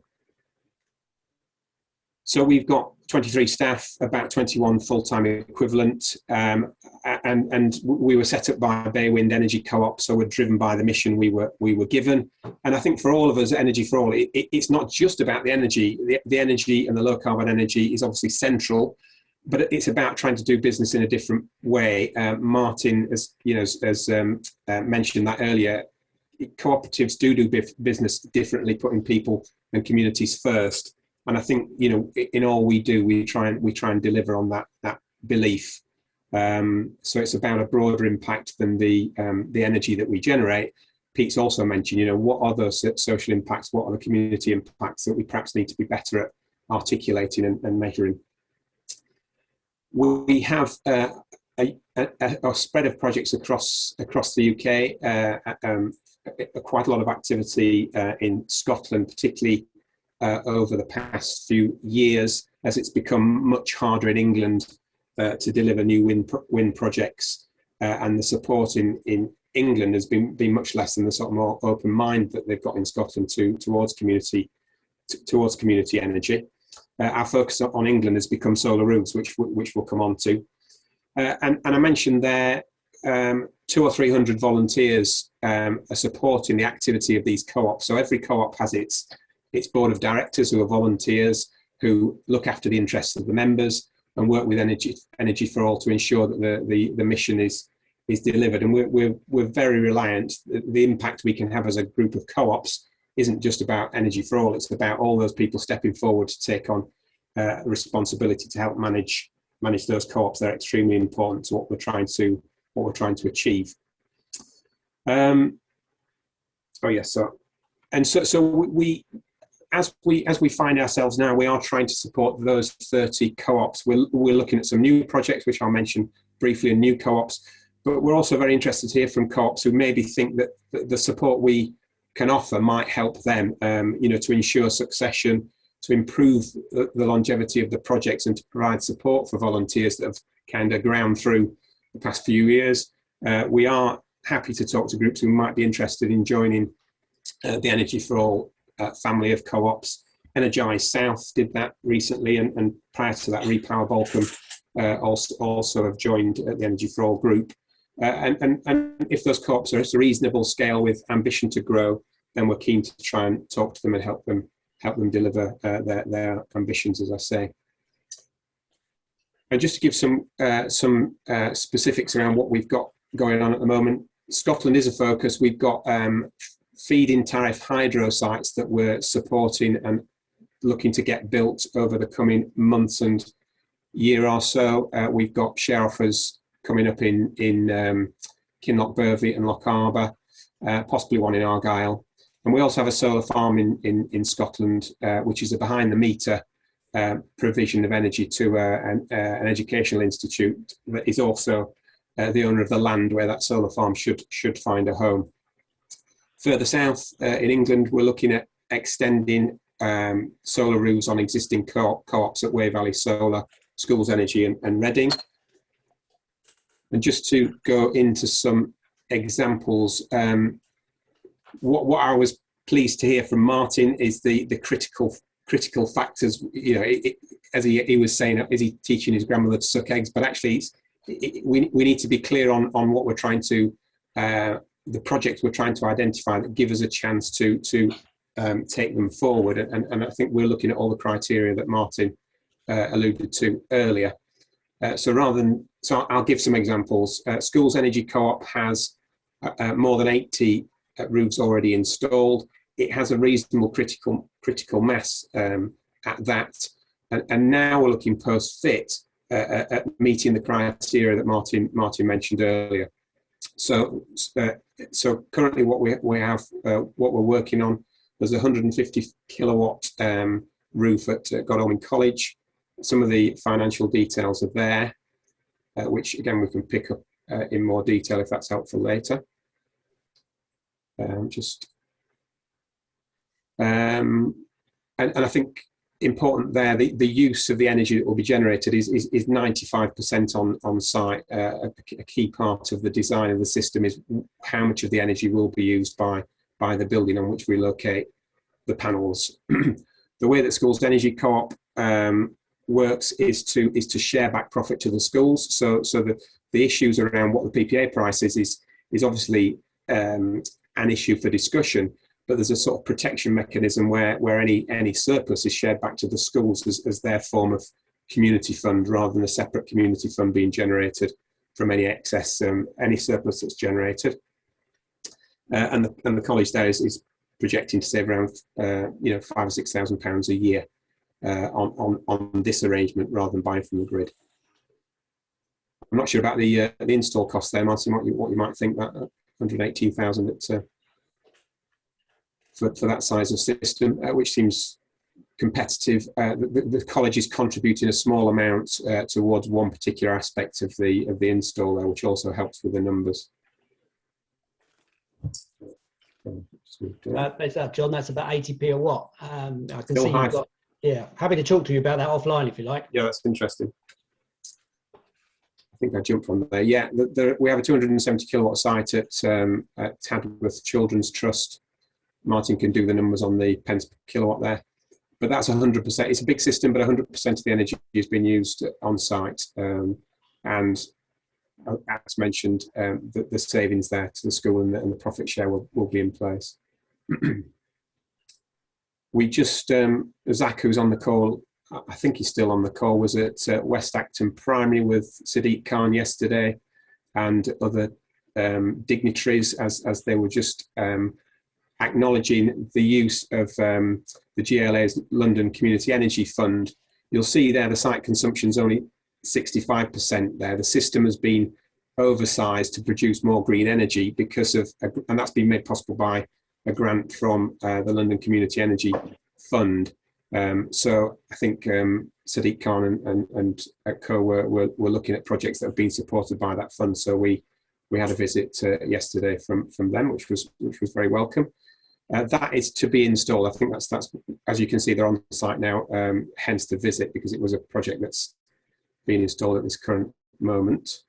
So we've got 23 staff, about 21 full-time equivalent, and we were set up by Bay Wind Energy Co-op, so we're driven by the mission we were given. And I think for all of us, Energy for All, it's not just about the energy. The energy and the low carbon energy is obviously central, but it's about trying to do business in a different way. Martin, as mentioned that earlier, cooperatives do business differently, putting people and communities first. And I think, in all we do, we try and deliver on that belief. So it's about a broader impact than the energy that we generate. Pete's also mentioned, what are those social impacts? What are the community impacts that we perhaps need to be better at articulating and measuring? We have a spread of projects across the UK. Quite a lot of activity in Scotland, particularly over the past few years, as it's become much harder in England to deliver new wind projects, and the support in England has been much less than the sort of more open mind that they've got in Scotland towards community energy. Our focus on England has become solar roofs, which we'll come on to. And I mentioned there 200 or 300 volunteers are supporting the activity of these co-ops. So every co-op has its board of directors who are volunteers who look after the interests of the members and work with Energy for All to ensure that the mission is delivered. And we're very reliant. The impact we can have as a group of co-ops isn't just about Energy for All. It's about all those people stepping forward to take on responsibility to help manage those co-ops. They're extremely important to what we're trying to achieve. Oh yes, so we as we find ourselves now, we are trying to support those 30 co-ops. We're looking at some new projects, which I'll mention briefly, in new co-ops, but we're also very interested to hear from co-ops who maybe think that the support we can offer might help them, to ensure succession, to improve the longevity of the projects, and to provide support for volunteers that have kind of ground through the past few years. We are happy to talk to groups who might be interested in joining the Energy for All family of co-ops. Energise South did that recently, and prior to that, Repower Balcombe also have joined the Energy for All group. And if those co-ops are at a reasonable scale with ambition to grow, then we're keen to try and talk to them and help them deliver their ambitions, as I say. And just to give some specifics around what we've got going on at the moment, Scotland is a focus. We've got feed-in tariff hydro sites that we're supporting and looking to get built over the coming months and year or so. We've got share offers coming up in Kinloch Burvey and Loch Arbour, possibly one in Argyll. And we also have a solar farm in Scotland, which is a behind-the-meter provision of energy to an educational institute that is also the owner of the land where that solar farm should find a home. Further south in England, we're looking at extending solar roofs on existing co-ops at Wey Valley Solar, Schools Energy and Reading. And just to go into some examples, what I was pleased to hear from Martin is the critical factors. As he was saying, is he teaching his grandmother to suck eggs? But actually, we need to be clear on what we're trying to, the projects we're trying to identify that give us a chance to take them forward. And I think we're looking at all the criteria that Martin alluded to earlier. So I'll give some examples. Schools Energy Co-op has more than 80 roofs already installed. It has a reasonable critical mass at that, and now we're looking post-fit at meeting the criteria that Martin mentioned earlier. So currently, what we have, what we're working on, there's a 150 kilowatt roof at Godalming College. Some of the financial details are there, which again we can pick up in more detail if that's helpful later. And I think important there, the use of the energy that will be generated is 95% on site. A key part of the design of the system is how much of the energy will be used by the building on which we locate the panels. The way that Schools Energy Co-op works is to share back profit to the schools. So the issues around what the PPA price is obviously an issue for discussion, but there's a sort of protection mechanism where any surplus is shared back to the schools as their form of community fund, rather than a separate community fund being generated from any excess, any surplus that's generated. And the college there is projecting to save around £5,000 or £6,000 a year on this arrangement rather than buying from the grid. I'm not sure about the install cost there, Martin. What you might think, that 118,000 for that size of system, which seems competitive. The college is contributing a small amount towards one particular aspect of the install there, which also helps with the numbers. John, that's about 80p a watt. I can Still see high. you've got, happy to talk to you about that offline if you like. Yeah, that's interesting. I think I jumped from there. Yeah, we have a 270 kilowatt site at Tadworth Children's Trust. Martin can do the numbers on the pence per kilowatt there. But that's 100%. It's a big system, but 100% of the energy is being used on site. And as mentioned, the savings there to the school and the profit share will be in place. We just, Zach, who's on the call, I think he's still on the call, was at West Acton Primary with Sadiq Khan yesterday and other dignitaries as they were just acknowledging the use of the GLA's London Community Energy Fund. You'll see there the site consumption's only 65% there. The system has been oversized to produce more green energy because of, and that's been made possible by a grant from the London Community Energy Fund. So I think Sadiq Khan and co were looking at projects that have been supported by that fund. So we had a visit yesterday from them, which was very welcome. That is to be installed. I think that's as you can see, they're on site now. Hence the visit, because it was a project that's being installed at this current moment.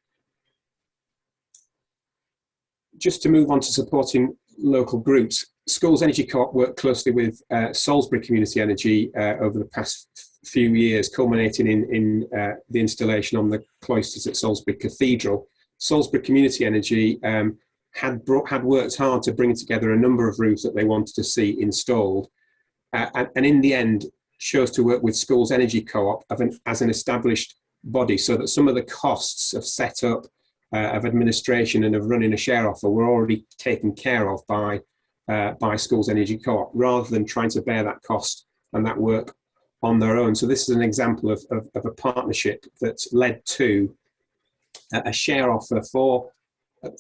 Just to move on to supporting local groups, Schools Energy Co-op worked closely with Salisbury Community Energy over the past few years, culminating in the installation on the cloisters at Salisbury Cathedral. Salisbury Community Energy had worked hard to bring together a number of roofs that they wanted to see installed, and in the end chose to work with Schools Energy Co-op as an established body, so that some of the costs of setup, of administration and of running a share offer were already taken care of by Schools Energy Co-op, rather than trying to bear that cost and that work on their own. So this is an example of a partnership that's led to a share offer for,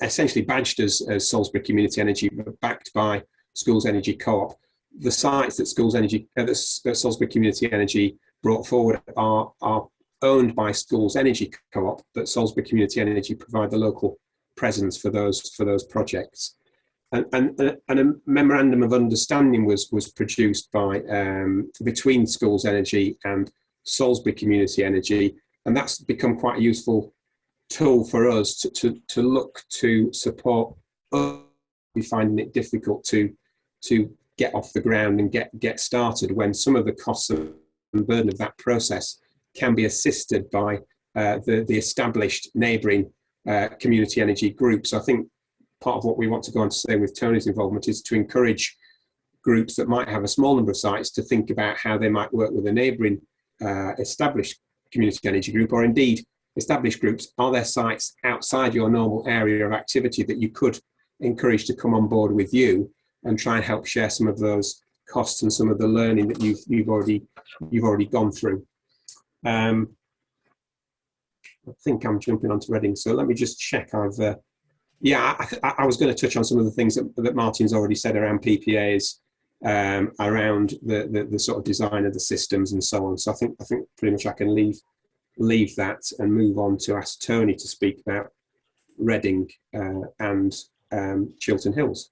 essentially badged as Salisbury Community Energy, but backed by Schools Energy Co-op. The sites that Salisbury Community Energy brought forward are owned by Schools Energy Co-op, but Salisbury Community Energy provide the local presence for those projects. And a memorandum of understanding was produced by between Schools Energy and Salisbury Community Energy, and that's become quite a useful tool for us to look to support. We finding it difficult to get off the ground and get started when some of the costs and burden of that process can be assisted by the established neighbouring community energy groups. I think part of what we want to go on to say with Tony's involvement is to encourage groups that might have a small number of sites to think about how they might work with a neighbouring established community energy group, or indeed established groups. Are there sites outside your normal area of activity that you could encourage to come on board with you and try and help share some of those costs and some of the learning that you've already gone through? I think I'm jumping onto Reading, so let me just check. I was going to touch on some of the things that Martin's already said around PPAs, around the sort of design of the systems and so on. So I think pretty much I can leave that and move on to ask Tony to speak about Reading and Chiltern Hills.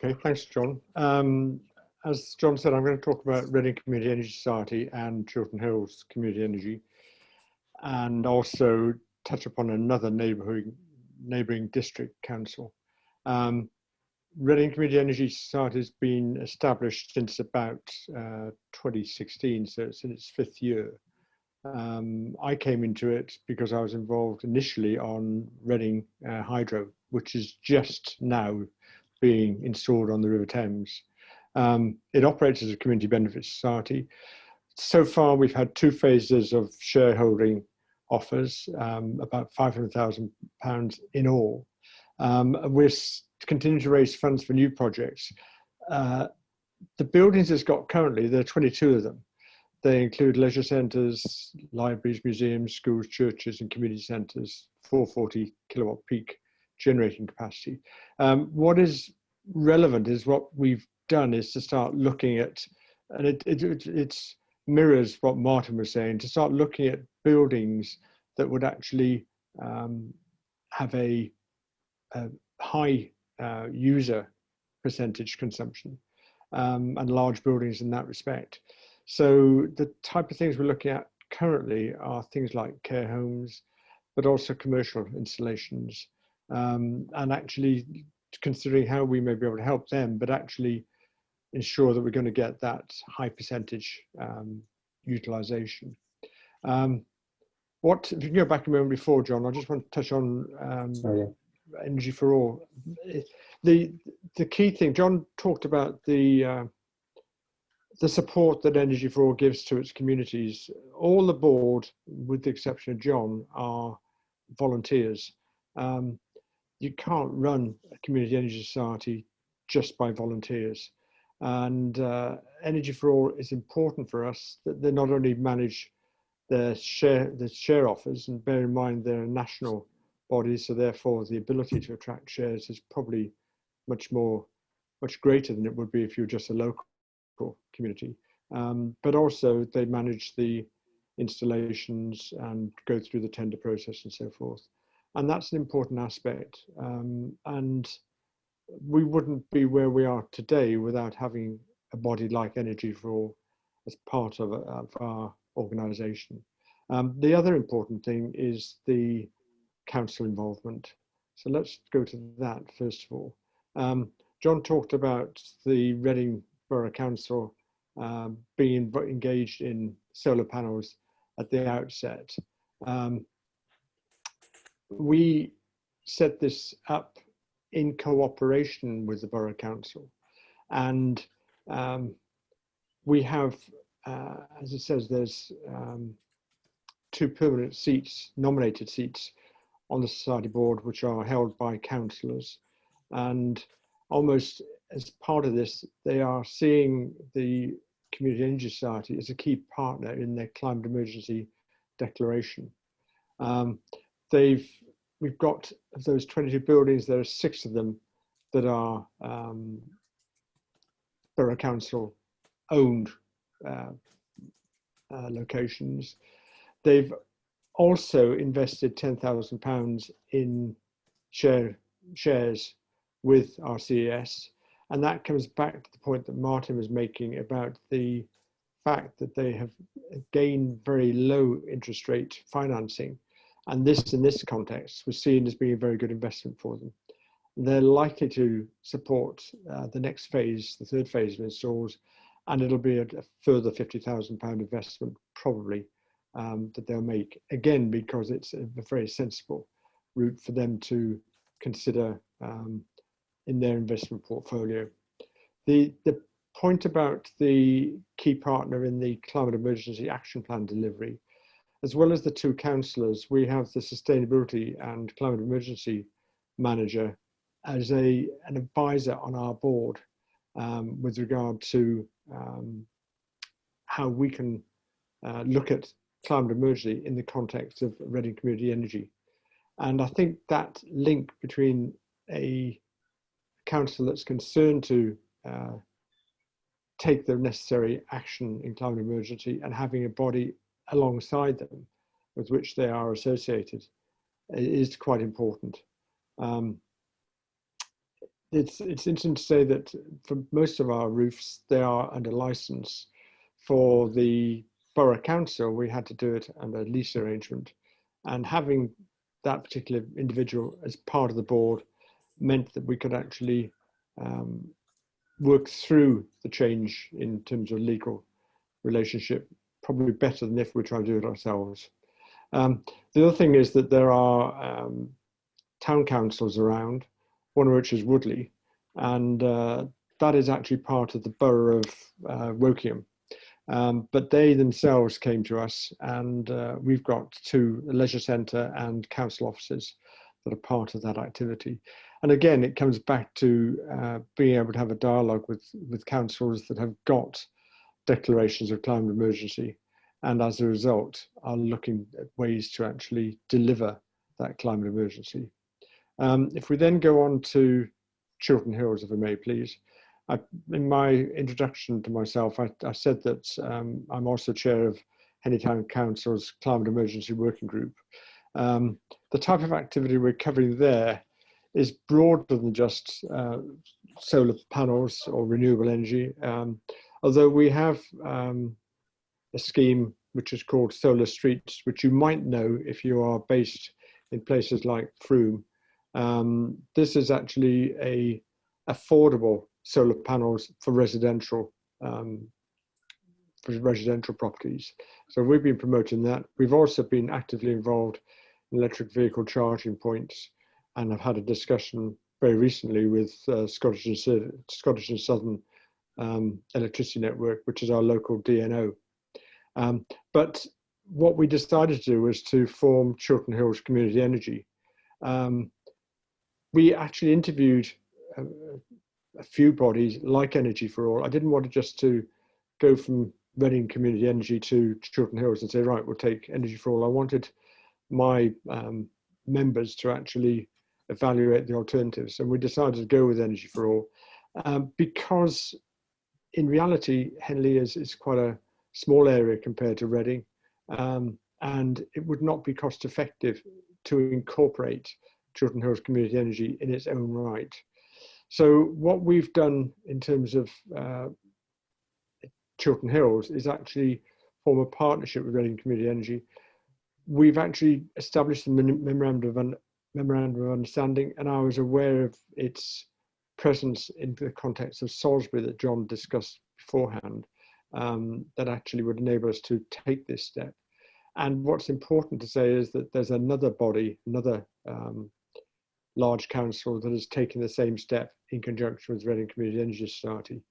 Okay, thanks, John. As John said, I'm going to talk about Reading Community Energy Society and Chiltern Hills Community Energy, and also touch upon another neighbouring district council. Reading Community Energy Society has been established since about 2016, so it's in its 5th year. I came into it because I was involved initially on Reading Hydro, which is just now being installed on the River Thames. It operates as a community benefit society. So far, we've had 2 phases of shareholding offers, about £500,000 in all. We're continuing to raise funds for new projects. The buildings it's got currently, there are 22 of them. They include leisure centres, libraries, museums, schools, churches and community centres, 440 kilowatt peak generating capacity. What is relevant is what we've done is to start looking at, and it mirrors what Martin was saying, to start looking at buildings that would actually have a high user percentage consumption, and large buildings in that respect. So the type of things we're looking at currently are things like care homes, but also commercial installations, and actually considering how we may be able to help them, but actually ensure that we're going to get that high percentage utilization. If you can go back a moment before, John, I just want to touch on Energy for All. The key thing, John talked about the support that Energy for All gives to its communities. All the board, with the exception of John, are volunteers. You can't run a community energy society just by volunteers. And Energy for All is important for us, that they not only manage the share offers, and bear in mind they're a national body, so therefore the ability to attract shares is probably much greater than it would be if you're just a local community. But also they manage the installations and go through the tender process and so forth. And that's an important aspect. And we wouldn't be where we are today without having a body like Energy for All as part of our organisation. The other important thing is the council involvement. So let's go to that first of all. John talked about the Reading Borough Council being engaged in solar panels at the outset. We set this up in cooperation with the Borough Council, and we have, as it says, there's 2 permanent seats, nominated seats on the society board, which are held by councillors, and almost as part of this, they are seeing the Community Energy Society as a key partner in their climate emergency declaration. We've got, of those 22 buildings, there are 6 of them that are Borough Council owned locations. They've also invested £10,000 in shares with RCES, and that comes back to the point that Martin was making about the fact that they have gained very low interest rate financing, and this, in this context, was seen as being a very good investment for them. They're likely to support the next phase, the 3rd phase of installs, and it'll be a further £50,000 investment probably that they'll make, again, because it's a very sensible route for them to consider in their investment portfolio. The point about the key partner in the Climate Emergency Action Plan delivery, as well as the 2 councillors, we have the Sustainability and Climate Emergency Manager as an advisor on our board with regard to how we can look at climate emergency in the context of Reading Community Energy. And I think that link between a council that's concerned to take the necessary action in climate emergency and having a body alongside them with which they are associated is quite important. It's interesting to say that for most of our roofs, they are under license. For the Borough Council, we had to do it under a lease arrangement, and having that particular individual as part of the board meant that we could actually work through the change in terms of legal relationship probably better than if we try to do it ourselves. The other thing is that there are town councils around, one of which is Woodley, and that is actually part of the borough of Wokingham. But they themselves came to us, and we've got 2 leisure centre and council offices that are part of that activity. And again, it comes back to being able to have a dialogue with councils that have got declarations of climate emergency, and as a result are looking at ways to actually deliver that climate emergency. If we then go on to Chiltern Hills, if I may please. In my introduction to myself, I said that I'm also chair of Henley Town Council's Climate Emergency Working Group. The type of activity we're covering there is broader than just solar panels or renewable energy, although we have a scheme which is called Solar Streets, which you might know if you are based in places like Frome. This is actually a affordable solar panels for residential properties. So we've been promoting that. We've also been actively involved in electric vehicle charging points, and I've had a discussion very recently with Scottish and Southern Electricity Network, which is our local DNO. But what we decided to do was to form Chiltern Hills Community Energy. We actually interviewed a few bodies like Energy for All. I didn't want to just to go from Reading Community Energy to Chiltern Hills and say, right, we'll take Energy for All. I wanted my members to actually evaluate the alternatives, and we decided to go with Energy for All because in reality, Henley is quite a small area compared to Reading, and it would not be cost effective to incorporate Chiltern Hills Community Energy in its own right. So what we've done in terms of Chiltern Hills is actually form a partnership with Reading Community Energy. We've actually established a memorandum of understanding, and I was aware of its presence in the context of Salisbury that John discussed beforehand, that actually would enable us to take this step. And what's important to say is that there's another body, another large council that has taken the same step in conjunction with Reading Community Energy Society.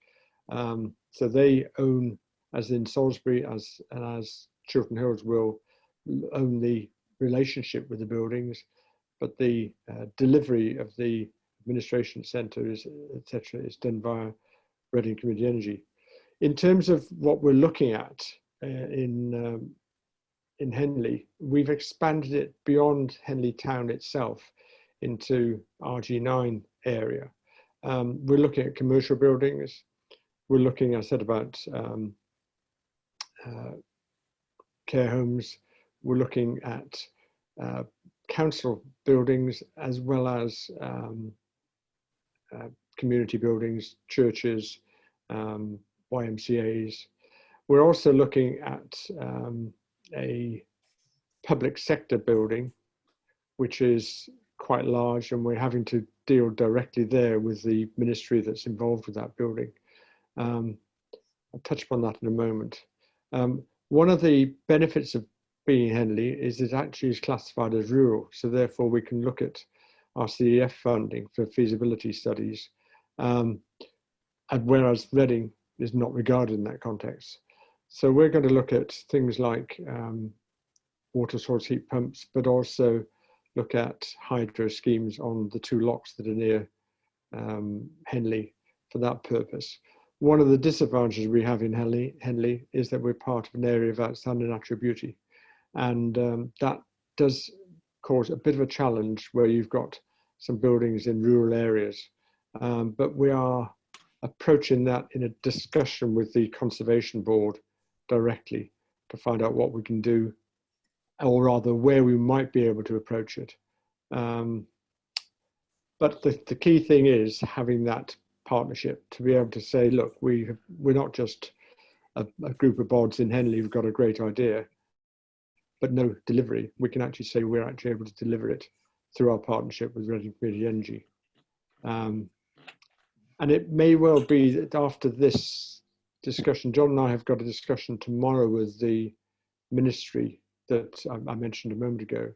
So they own, as in Salisbury, as Chiltern Hills will own the relationship with the buildings, but the delivery of the administration centres, etc., is done via Reading Community Energy. In terms of what we're looking at in Henley, we've expanded it beyond Henley town itself into RG9 area. We're looking at commercial buildings. We're looking, I said, about care homes. We're looking at council buildings as well as community buildings, churches, YMCAs. We're also looking at a public sector building, which is quite large, and we're having to deal directly there with the ministry that's involved with that building. I'll touch upon that in a moment. One of the benefits of being in Henley is it actually is classified as rural, so therefore we can look at our CEF funding for feasibility studies, and whereas Reading is not regarded in that context. So we're going to look at things like water source heat pumps, but also look at hydro schemes on the two locks that are near Henley for that purpose. One of the disadvantages we have in Henley is that we're part of an area of outstanding natural beauty. And that does cause a bit of a challenge where you've got some buildings in rural areas. But we are approaching that in a discussion with the Conservation Board directly to find out what we can do, or rather where we might be able to approach it. But the key thing is having that partnership to be able to say, look, we're not just a group of bods in Henley who've got a great idea, but no delivery. We can actually say we're actually able to deliver it through our partnership with Reading Community Energy. And it may well be that after this discussion, John and I have got a discussion tomorrow with the ministry that I mentioned a moment ago.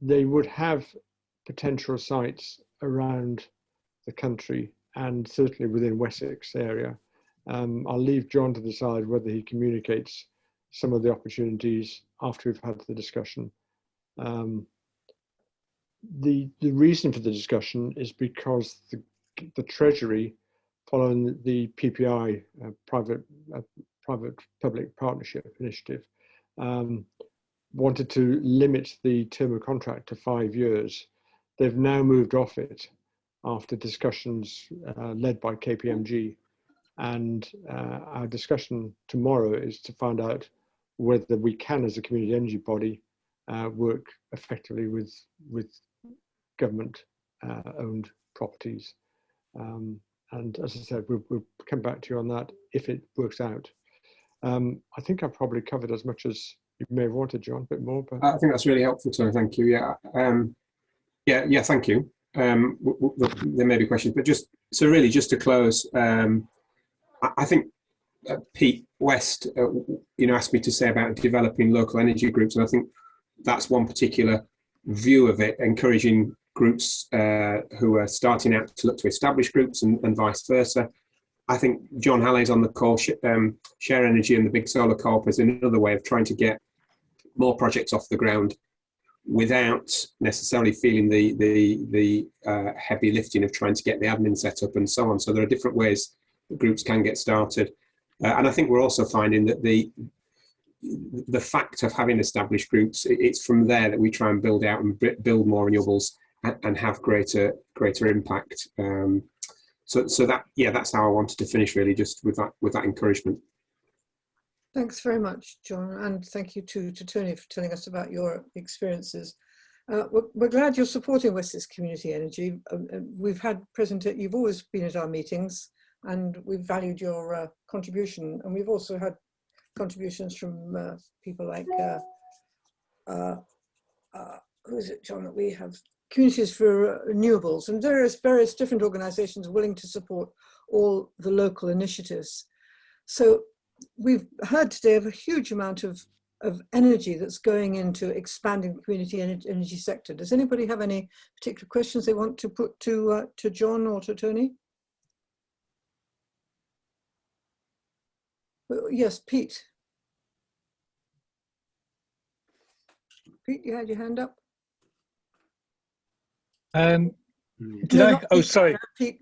They would have potential sites around the country and certainly within Wessex area. I'll leave John to decide whether he communicates some of the opportunities after we've had the discussion. The reason for the discussion is because the Treasury, following the PPI, private-public partnership initiative, wanted to limit the term of contract to 5 years. They've now moved off it after discussions led by KPMG. And our discussion tomorrow is to find out whether we can, as a community energy body, work effectively with government-owned properties. And as I said, we'll come back to you on that if it works out. I think I've probably covered as much as You may have wanted, John, a bit more, but I think that's really helpful, Tony. Thank you. Yeah, yeah. Thank you. There may be questions, but just to close, I think Pete West, asked me to say about developing local energy groups, and I think that's one particular view of it, encouraging groups who are starting out to look to establish groups and vice versa. I think John Halley's on the call. Share Energy and the Big Solar Co-op is another way of trying to get more projects off the ground without necessarily feeling the heavy lifting of trying to get the admin set up and so on. So there are different ways that groups can get started. And I think we're also finding that the fact of having established groups, it's from there that we try and build out and build more renewables and have greater impact. So that's how I wanted to finish, really, just with that encouragement. Thanks very much, John, and thank you to Tony for telling us about your experiences. We're glad you're supporting Wessex Community Energy. We've had you've always been at our meetings, and we've valued your contribution, and we've also had contributions from people like who is it, John, that we have Communities for Renewables, and various different organizations willing to support all the local initiatives. So we've heard today of a huge amount of energy that's going into expanding the community energy sector. Does anybody have any particular questions they want to put to John or to Tony? Yes, Pete. Pete, you had your hand up. Did I? Oh, sorry. Pete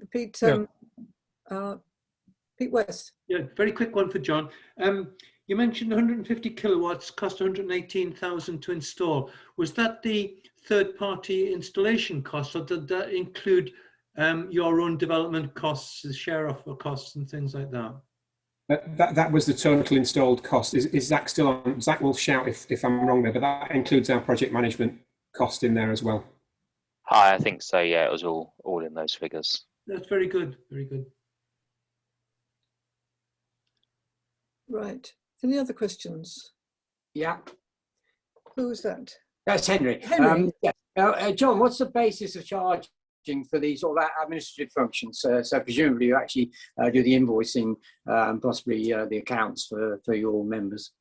West. Yeah, very quick one for John. You mentioned 150 kilowatts cost 118,000 to install. Was that the third-party installation cost, or did that include your own development costs, the share offer costs, and things like that? That was the total installed cost. Is Zach still on? Zach will shout if I'm wrong there, but that includes our project management cost in there as well. Hi, I think so. Yeah, it was all in those figures. That's very good. Very good. Right. Any other questions? Yeah. Who was that? That's Henry. Henry. John, what's the basis of charging for these sort of administrative functions? So presumably you actually do the invoicing and possibly the accounts for your members.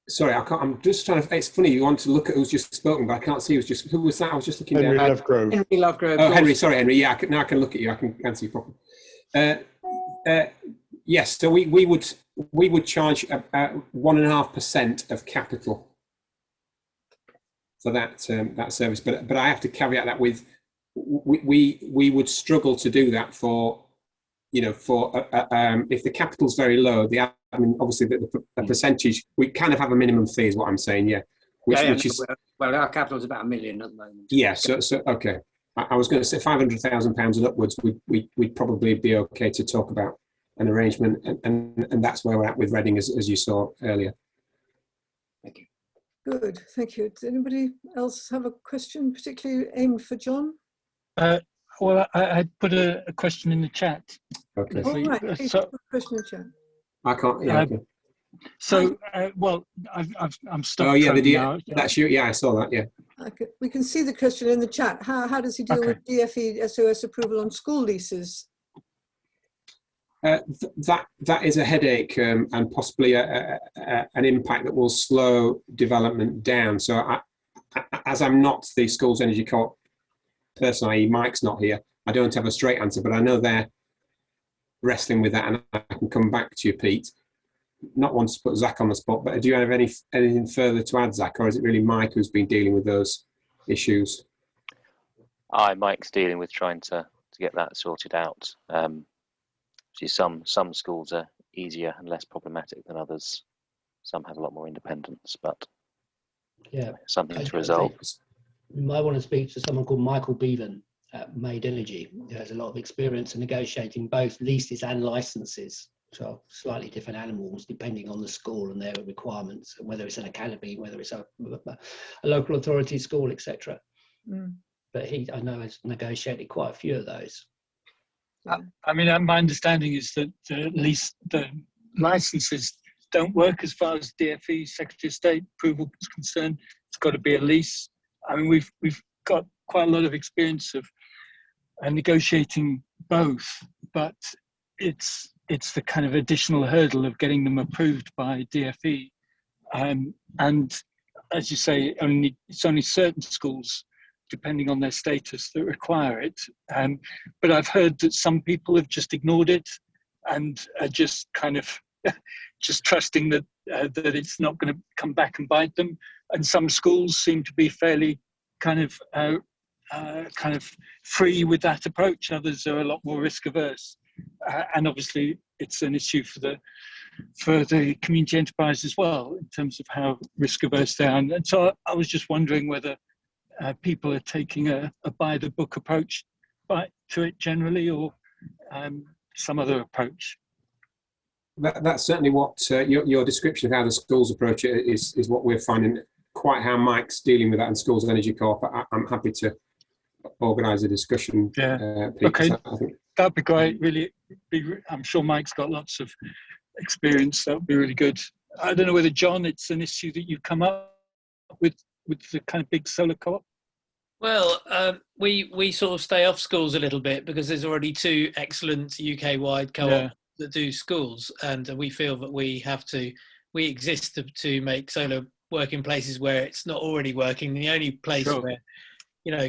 Sorry, I'm just trying to. It's funny. You want to look at who's just spoken, but I can't see who was that. I was just looking Henry down. Lovegrove. Henry Lovegrove. Oh, Henry. Sorry, Henry. Yeah, now I can look at you. I can see properly. Yes. So we would charge 1.5% of capital for that service, but I have to caveat that with we would struggle to do that for if the capital's very low. Obviously the percentage, we kind of have a minimum fee, is what I'm saying. Yeah. Which is well, our capital's about $1 million at the moment. Yeah. So okay. I was going to say £500,000 and upwards. We'd probably be okay to talk about an arrangement, and that's where we're at with Reading, as you saw earlier. Thank you. Good, thank you. Does anybody else have a question, particularly aimed for John? Well, I put a question in the chat. Okay. All right, please put a question in the chat. I can't. Yeah. Okay. So, well, I'm stuck. Oh yeah, now. That's you. Yeah, I saw that. Yeah. We can see the question in the chat. How does he deal with DFE SOS approval on school leases? That is a headache and possibly an impact that will slow development down. So as I'm not the Schools Energy Co-op person, i.e. Mike's not here, I don't have a straight answer, but I know they're wrestling with that, and I can come back to you, Pete. Not want to put Zach on the spot, but do you have anything further to add, Zach, or is it really Mike who's been dealing with those issues? Mike's dealing with trying to get that sorted out. Some schools are easier and less problematic than others. Some have a lot more independence, but yeah, something to resolve. You might want to speak to someone called Michael Bevan at Made Energy, who has a lot of experience in negotiating both leases and licenses. So slightly different animals depending on the school and their requirements, and whether it's an academy, whether it's a local authority school, etc. But I know has negotiated quite a few of those. I mean, my understanding is that at least the licenses don't work as far as DFE Secretary of State approval is concerned. It's got to be a lease. I mean, we've got quite a lot of experience of negotiating both, but it's the kind of additional hurdle of getting them approved by DFE. And as you say, it's only certain schools, depending on their status, that require it. But I've heard that some people have just ignored it and are just kind of just trusting that that it's not going to come back and bite them. And some schools seem to be fairly kind of free with that approach. Others are a lot more risk averse. And obviously, it's an issue for the community enterprise as well, in terms of how risk averse they are. And so I was just wondering whether people are taking a by the book approach to it generally, or some other approach. That's certainly what your description of how the schools approach it is what we're finding. Quite how Mike's dealing with that in Schools Energy Co-op. I'm happy to organise a discussion. Yeah. Pete, Okay. I think That'd be great. Really, I'm sure Mike's got lots of experience. That would be really good. I don't know whether, John, it's an issue that you come up with the kind of big solar co-op. Well, we sort of stay off schools a little bit because there's already 2 excellent UK-wide co-ops that do schools, and we feel that we exist to make solar work in places where it's not already working. The only place where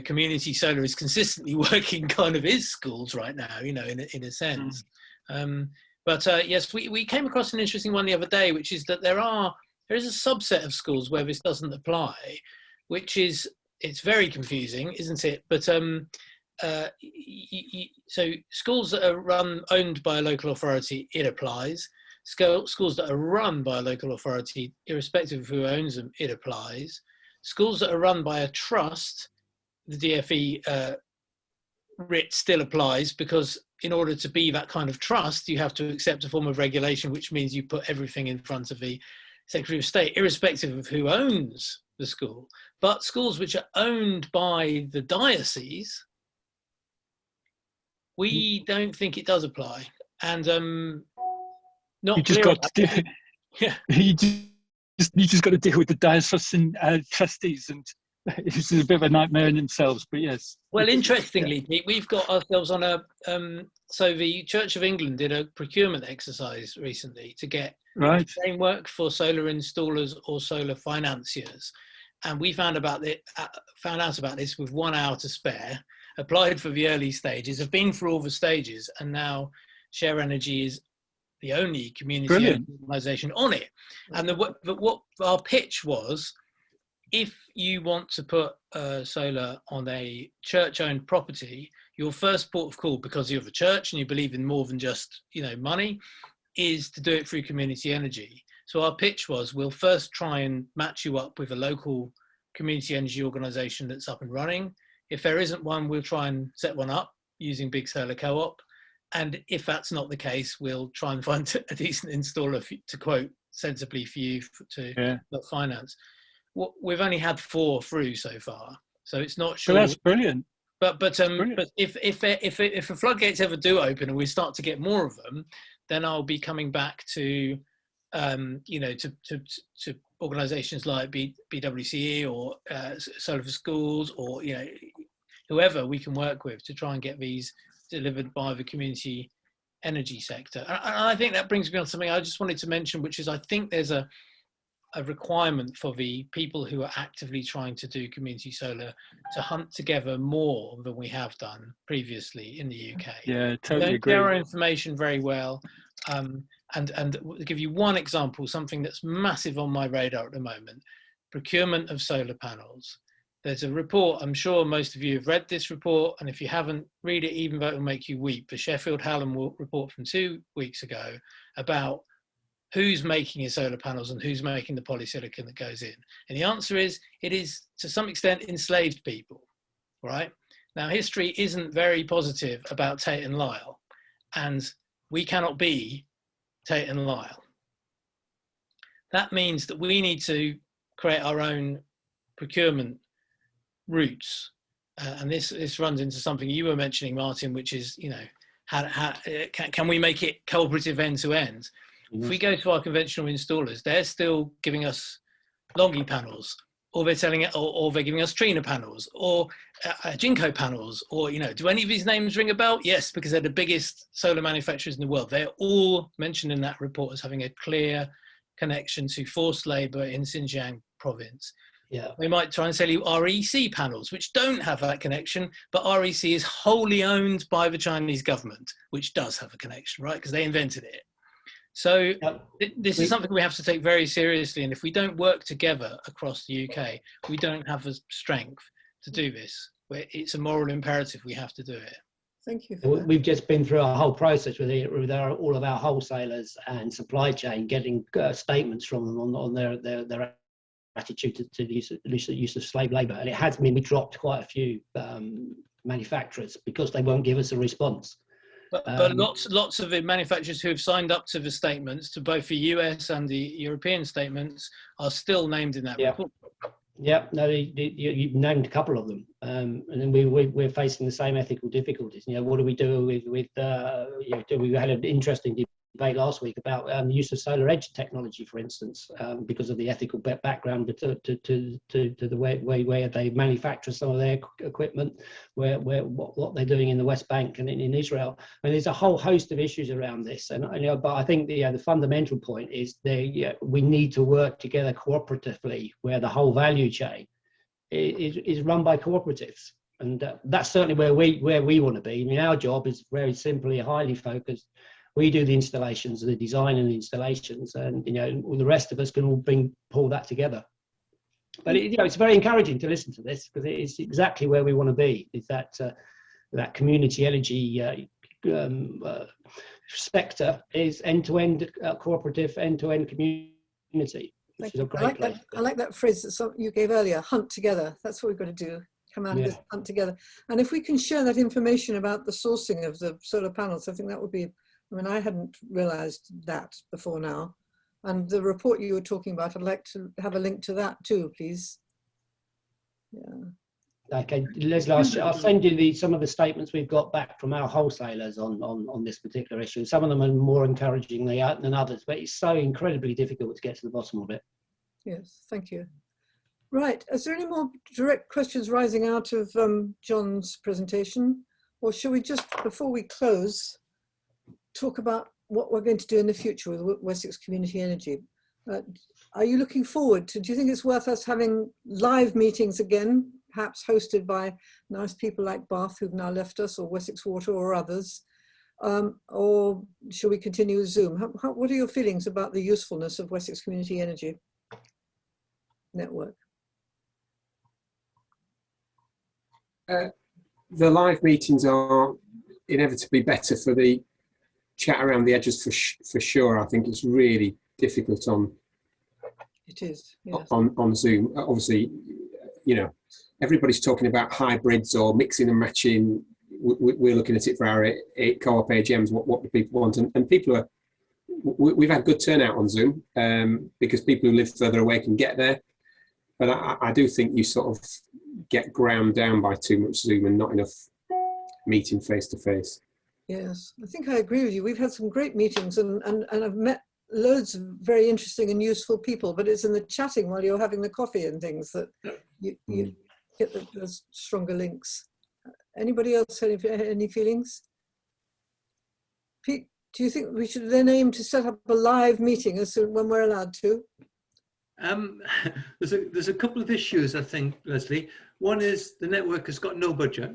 community solar is consistently working kind of is schools right now, in a sense. But yes, we came across an interesting one the other day, which is that there is a subset of schools where this doesn't apply, it's very confusing, isn't it? But so schools that are owned by a local authority, it applies. Schools that are run by a local authority, irrespective of who owns them, it applies. Schools that are run by a trust, the DFE writ still applies, because in order to be that kind of trust, you have to accept a form of regulation, which means you put everything in front of the Secretary of State, irrespective of who owns the school. But schools which are owned by the diocese, we don't think it does apply. And not you just clear got to deal, yeah. You just got to deal with the diocesan trustees, and this is a bit of a nightmare in themselves. But yes. Well, interestingly, Pete, we've got ourselves on so the Church of England did a procurement exercise recently to get a framework for solar installers or solar financiers, and we found out about this with 1 hour to spare. Applied for the early stages, have been through all the stages, and now Share Energy is the only community organisation on it. And what our pitch was, if you want to put solar on a church-owned property, your first port of call, because you're the church and you believe in more than just money, is to do it through community energy. So our pitch was, we'll first try and match you up with a local community energy organisation that's up and running. If there isn't one, we'll try and set one up using Big Solar Co-op. And if that's not the case, we'll try and find a decent installer, to quote sensibly, for you to finance. We've only had 4 through so far, so it's not sure. Well, that's brilliant. But if the floodgates ever do open and we start to get more of them, then I'll be coming back to to organisations like BWCE or Solar for Schools, or whoever we can work with to try and get these delivered by the community energy sector. And I think that brings me on something I just wanted to mention, which is I think there's a requirement for the people who are actively trying to do community solar to hunt together more than we have done previously in the UK. Yeah, totally agree. Share our information very well. And to give you one example, something that's massive on my radar at the moment, procurement of solar panels. There's a report, I'm sure most of you have read this report, and if you haven't, read it, even though it will make you weep. The Sheffield Hallam report from 2 weeks ago about who's making your solar panels and who's making the polysilicon that goes in. And the answer is, it is to some extent enslaved people, right? Now, history isn't very positive about Tate and Lyle, and we cannot be Tate and Lyle. That means that we need to create our own procurement routes. And this runs into something you were mentioning, Martin, which is, how can we make it cooperative end to end? if we go to our conventional installers, they're still giving us Longi panels, or they're selling it, or they're giving us Trina panels, or Jinko panels, or, you know, do any of these names ring a bell? Yes, because they're the biggest solar manufacturers in the world. They're all mentioned in that report as having a clear connection to forced labor in Xinjiang province. Yeah. They might try and sell you REC panels, which don't have that connection, but REC is wholly owned by the Chinese government, which does have a connection, right? Because they invented it. So this is something we have to take very seriously. And if we don't work together across the UK, we don't have the strength to do this. It's a moral imperative. We have to do it. Thank you. We've just been through a whole process with all of our wholesalers and supply chain, getting statements from them on their attitude to the use of slave labour. And it has mean we dropped quite a few manufacturers because they won't give us a response. But lots of the manufacturers who have signed up to the statements, to both the US and the European statements, are still named in that report. Yeah, no, you've named a couple of them, and then we're facing the same ethical difficulties. You know, what do we do with you know, we had an interesting debate last week about the use of solar edge technology, for instance, because of the ethical background to the way they manufacture some of their equipment, what they're doing in the West Bank and in Israel. And there's a whole host of issues around this. And you know, but I think the fundamental point is we need to work together cooperatively, where the whole value chain is run by cooperatives. And that's certainly where we want to be. I mean, our job is very simply highly focused. We do the installations, the design and the installations, and you know, the rest of us can all pull that together. But you know, it's very encouraging to listen to this, because it is exactly where we want to be. Is that community energy sector is end-to-end cooperative, end-to-end community. Which is a great place. I like that phrase that you gave earlier. Hunt together. That's what we've got to do. Come out of this, hunt together. And if we can share that information about the sourcing of the solar panels, I think that would be. I mean, I hadn't realized that before now. And the report you were talking about, I'd like to have a link to that too, please. Yeah. Okay, Leslie, I'll send you some of the statements we've got back from our wholesalers on this particular issue. Some of them are more encouraging than others, but it's so incredibly difficult to get to the bottom of it. Yes, thank you. Right, is there any more direct questions rising out of John's presentation? Or should we just, before we close, talk about what we're going to do in the future with Wessex Community Energy? Are you looking forward to, do you think it's worth us having live meetings again, perhaps hosted by nice people like Bath, who've now left us, or Wessex Water or others? Or shall we continue with Zoom? What are your feelings about the usefulness of Wessex Community Energy Network? The live meetings are inevitably better for the chat around the edges, for sure. I think it's really difficult on Zoom. Obviously, you know, everybody's talking about hybrids or mixing and matching. We're looking at it for our co-op AGMs. What do people want? And people are. We've had good turnout on Zoom because people who live further away can get there. But I do think you sort of get ground down by too much Zoom and not enough meeting face to face. Yes, I think I agree with you. We've had some great meetings and I've met loads of very interesting and useful people, but it's in the chatting while you're having the coffee and things that you get those stronger links. Anybody else have any feelings? Pete, do you think we should then aim to set up a live meeting as soon when we're allowed to? There's a couple of issues, I think, Leslie. One is the network has got no budget.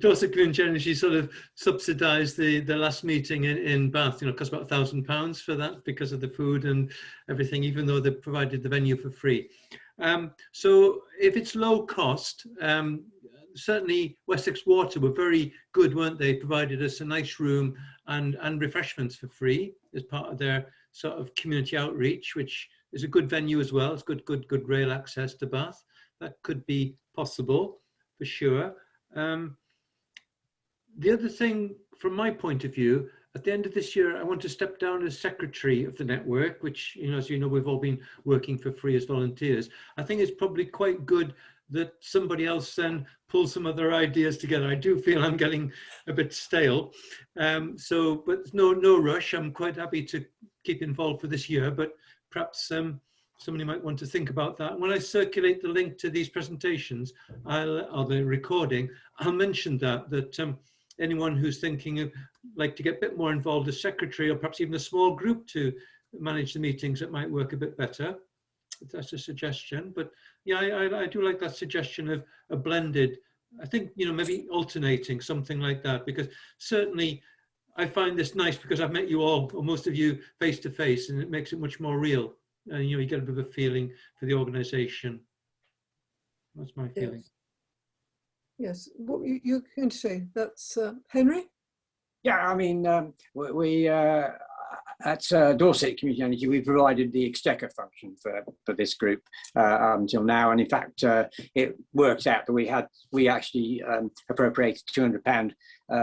Dorset Community Energy sort of subsidised the last meeting in Bath. You know, it cost about £1,000 for that because of the food and everything, even though they provided the venue for free. So if it's low cost, certainly Wessex Water were very good, weren't they? Provided us a nice room and refreshments for free as part of their sort of community outreach, which is a good venue as well. It's good rail access to Bath. That could be possible for sure. The other thing, from my point of view, at the end of this year, I want to step down as secretary of the network, which, you know, as you know, we've all been working for free as volunteers. I think it's probably quite good that somebody else then pull some other ideas together. I do feel I'm getting a bit stale. But no rush. I'm quite happy to keep involved for this year, but perhaps somebody might want to think about that. When I circulate the link to these presentations, or the recording, I'll mention that anyone who's thinking of like to get a bit more involved as secretary, or perhaps even a small group to manage the meetings, it might work a bit better. That's a suggestion. But yeah, I do like that suggestion of a blended, I think, maybe alternating, something like that, because certainly I find this nice because I've met you all, or most of you, face to face, and it makes it much more real. And you get a bit of a feeling for the organization. That's my feeling. Yes. What you're going to say? That's Henry? Yeah, I mean, we at Dorset Community Energy, we provided the exchequer function for this group until now, and in fact, it worked out that we actually appropriated £200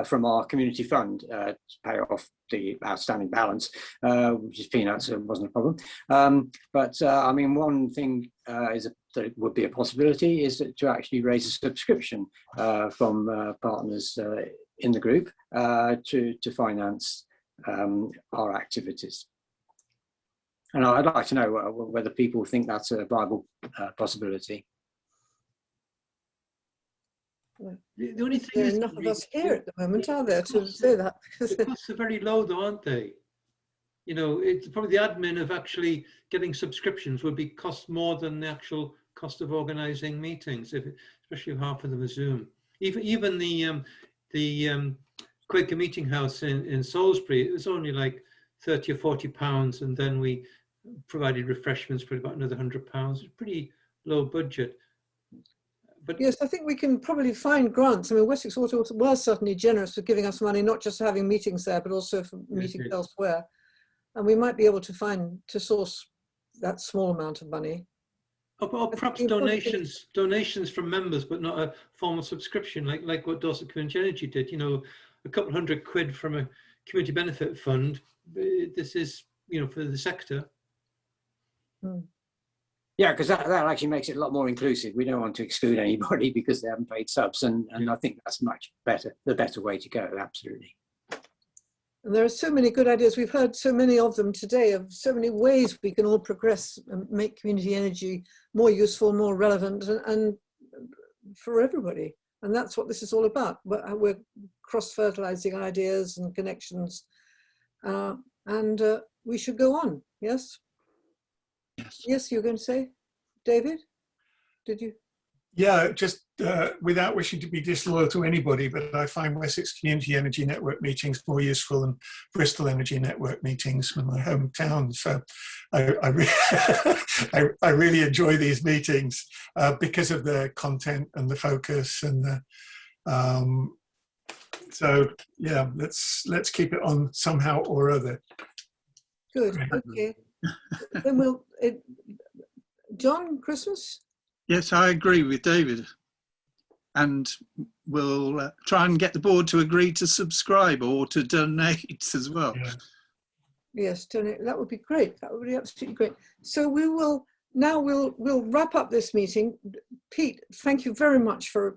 from our community fund to pay off the outstanding balance, which is peanuts, so it wasn't a problem. I mean, one thing that it would be a possibility is to actually raise a subscription from partners in the group to finance our activities. And I'd like to know whether people think that's a viable possibility. The only thing there are is, enough of us here at the moment, are there, to say that? The costs are very low, though, aren't they? It's probably the admin of actually getting subscriptions would cost more than the actual cost of organising meetings, especially if half of them are Zoom. Even the Quaker Meeting House in Salisbury, it was only like £30 or £40, and then we provided refreshments for about another £100. It's pretty low budget. But yes, I think we can probably find grants. I mean, Wessex Water was certainly generous for giving us money, not just for having meetings there, but also for meetings elsewhere. And we might be able to source that small amount of money. Or perhaps donations from members, but not a formal subscription, like what Dorset Community Energy did. A couple £100 from a community benefit fund. This is, for the sector. Hmm. Yeah, because that actually makes it a lot more inclusive. We don't want to exclude anybody because they haven't paid subs, and I think that's much better, the better way to go, absolutely. And there are so many good ideas. We've heard so many of them today, of so many ways we can all progress and make community energy more useful, more relevant, and for everybody. And that's what this is all about. We're cross-fertilizing ideas and connections, and we should go on. Yes? Yes, you're going to say, David? Did you? Yeah, just without wishing to be disloyal to anybody, but I find Wessex Community Energy Network meetings more useful than Bristol Energy Network meetings in my hometown. So I really enjoy these meetings because of the content and the focus and the, so yeah, let's keep it on somehow or other. Good. Okay. Then John, Christmas? Yes, I agree with David. And we'll try and get the board to agree to subscribe or to donate as well. Yeah. Yes, donate. That would be great. That would be absolutely great. So we'll wrap up this meeting. Pete, thank you very much for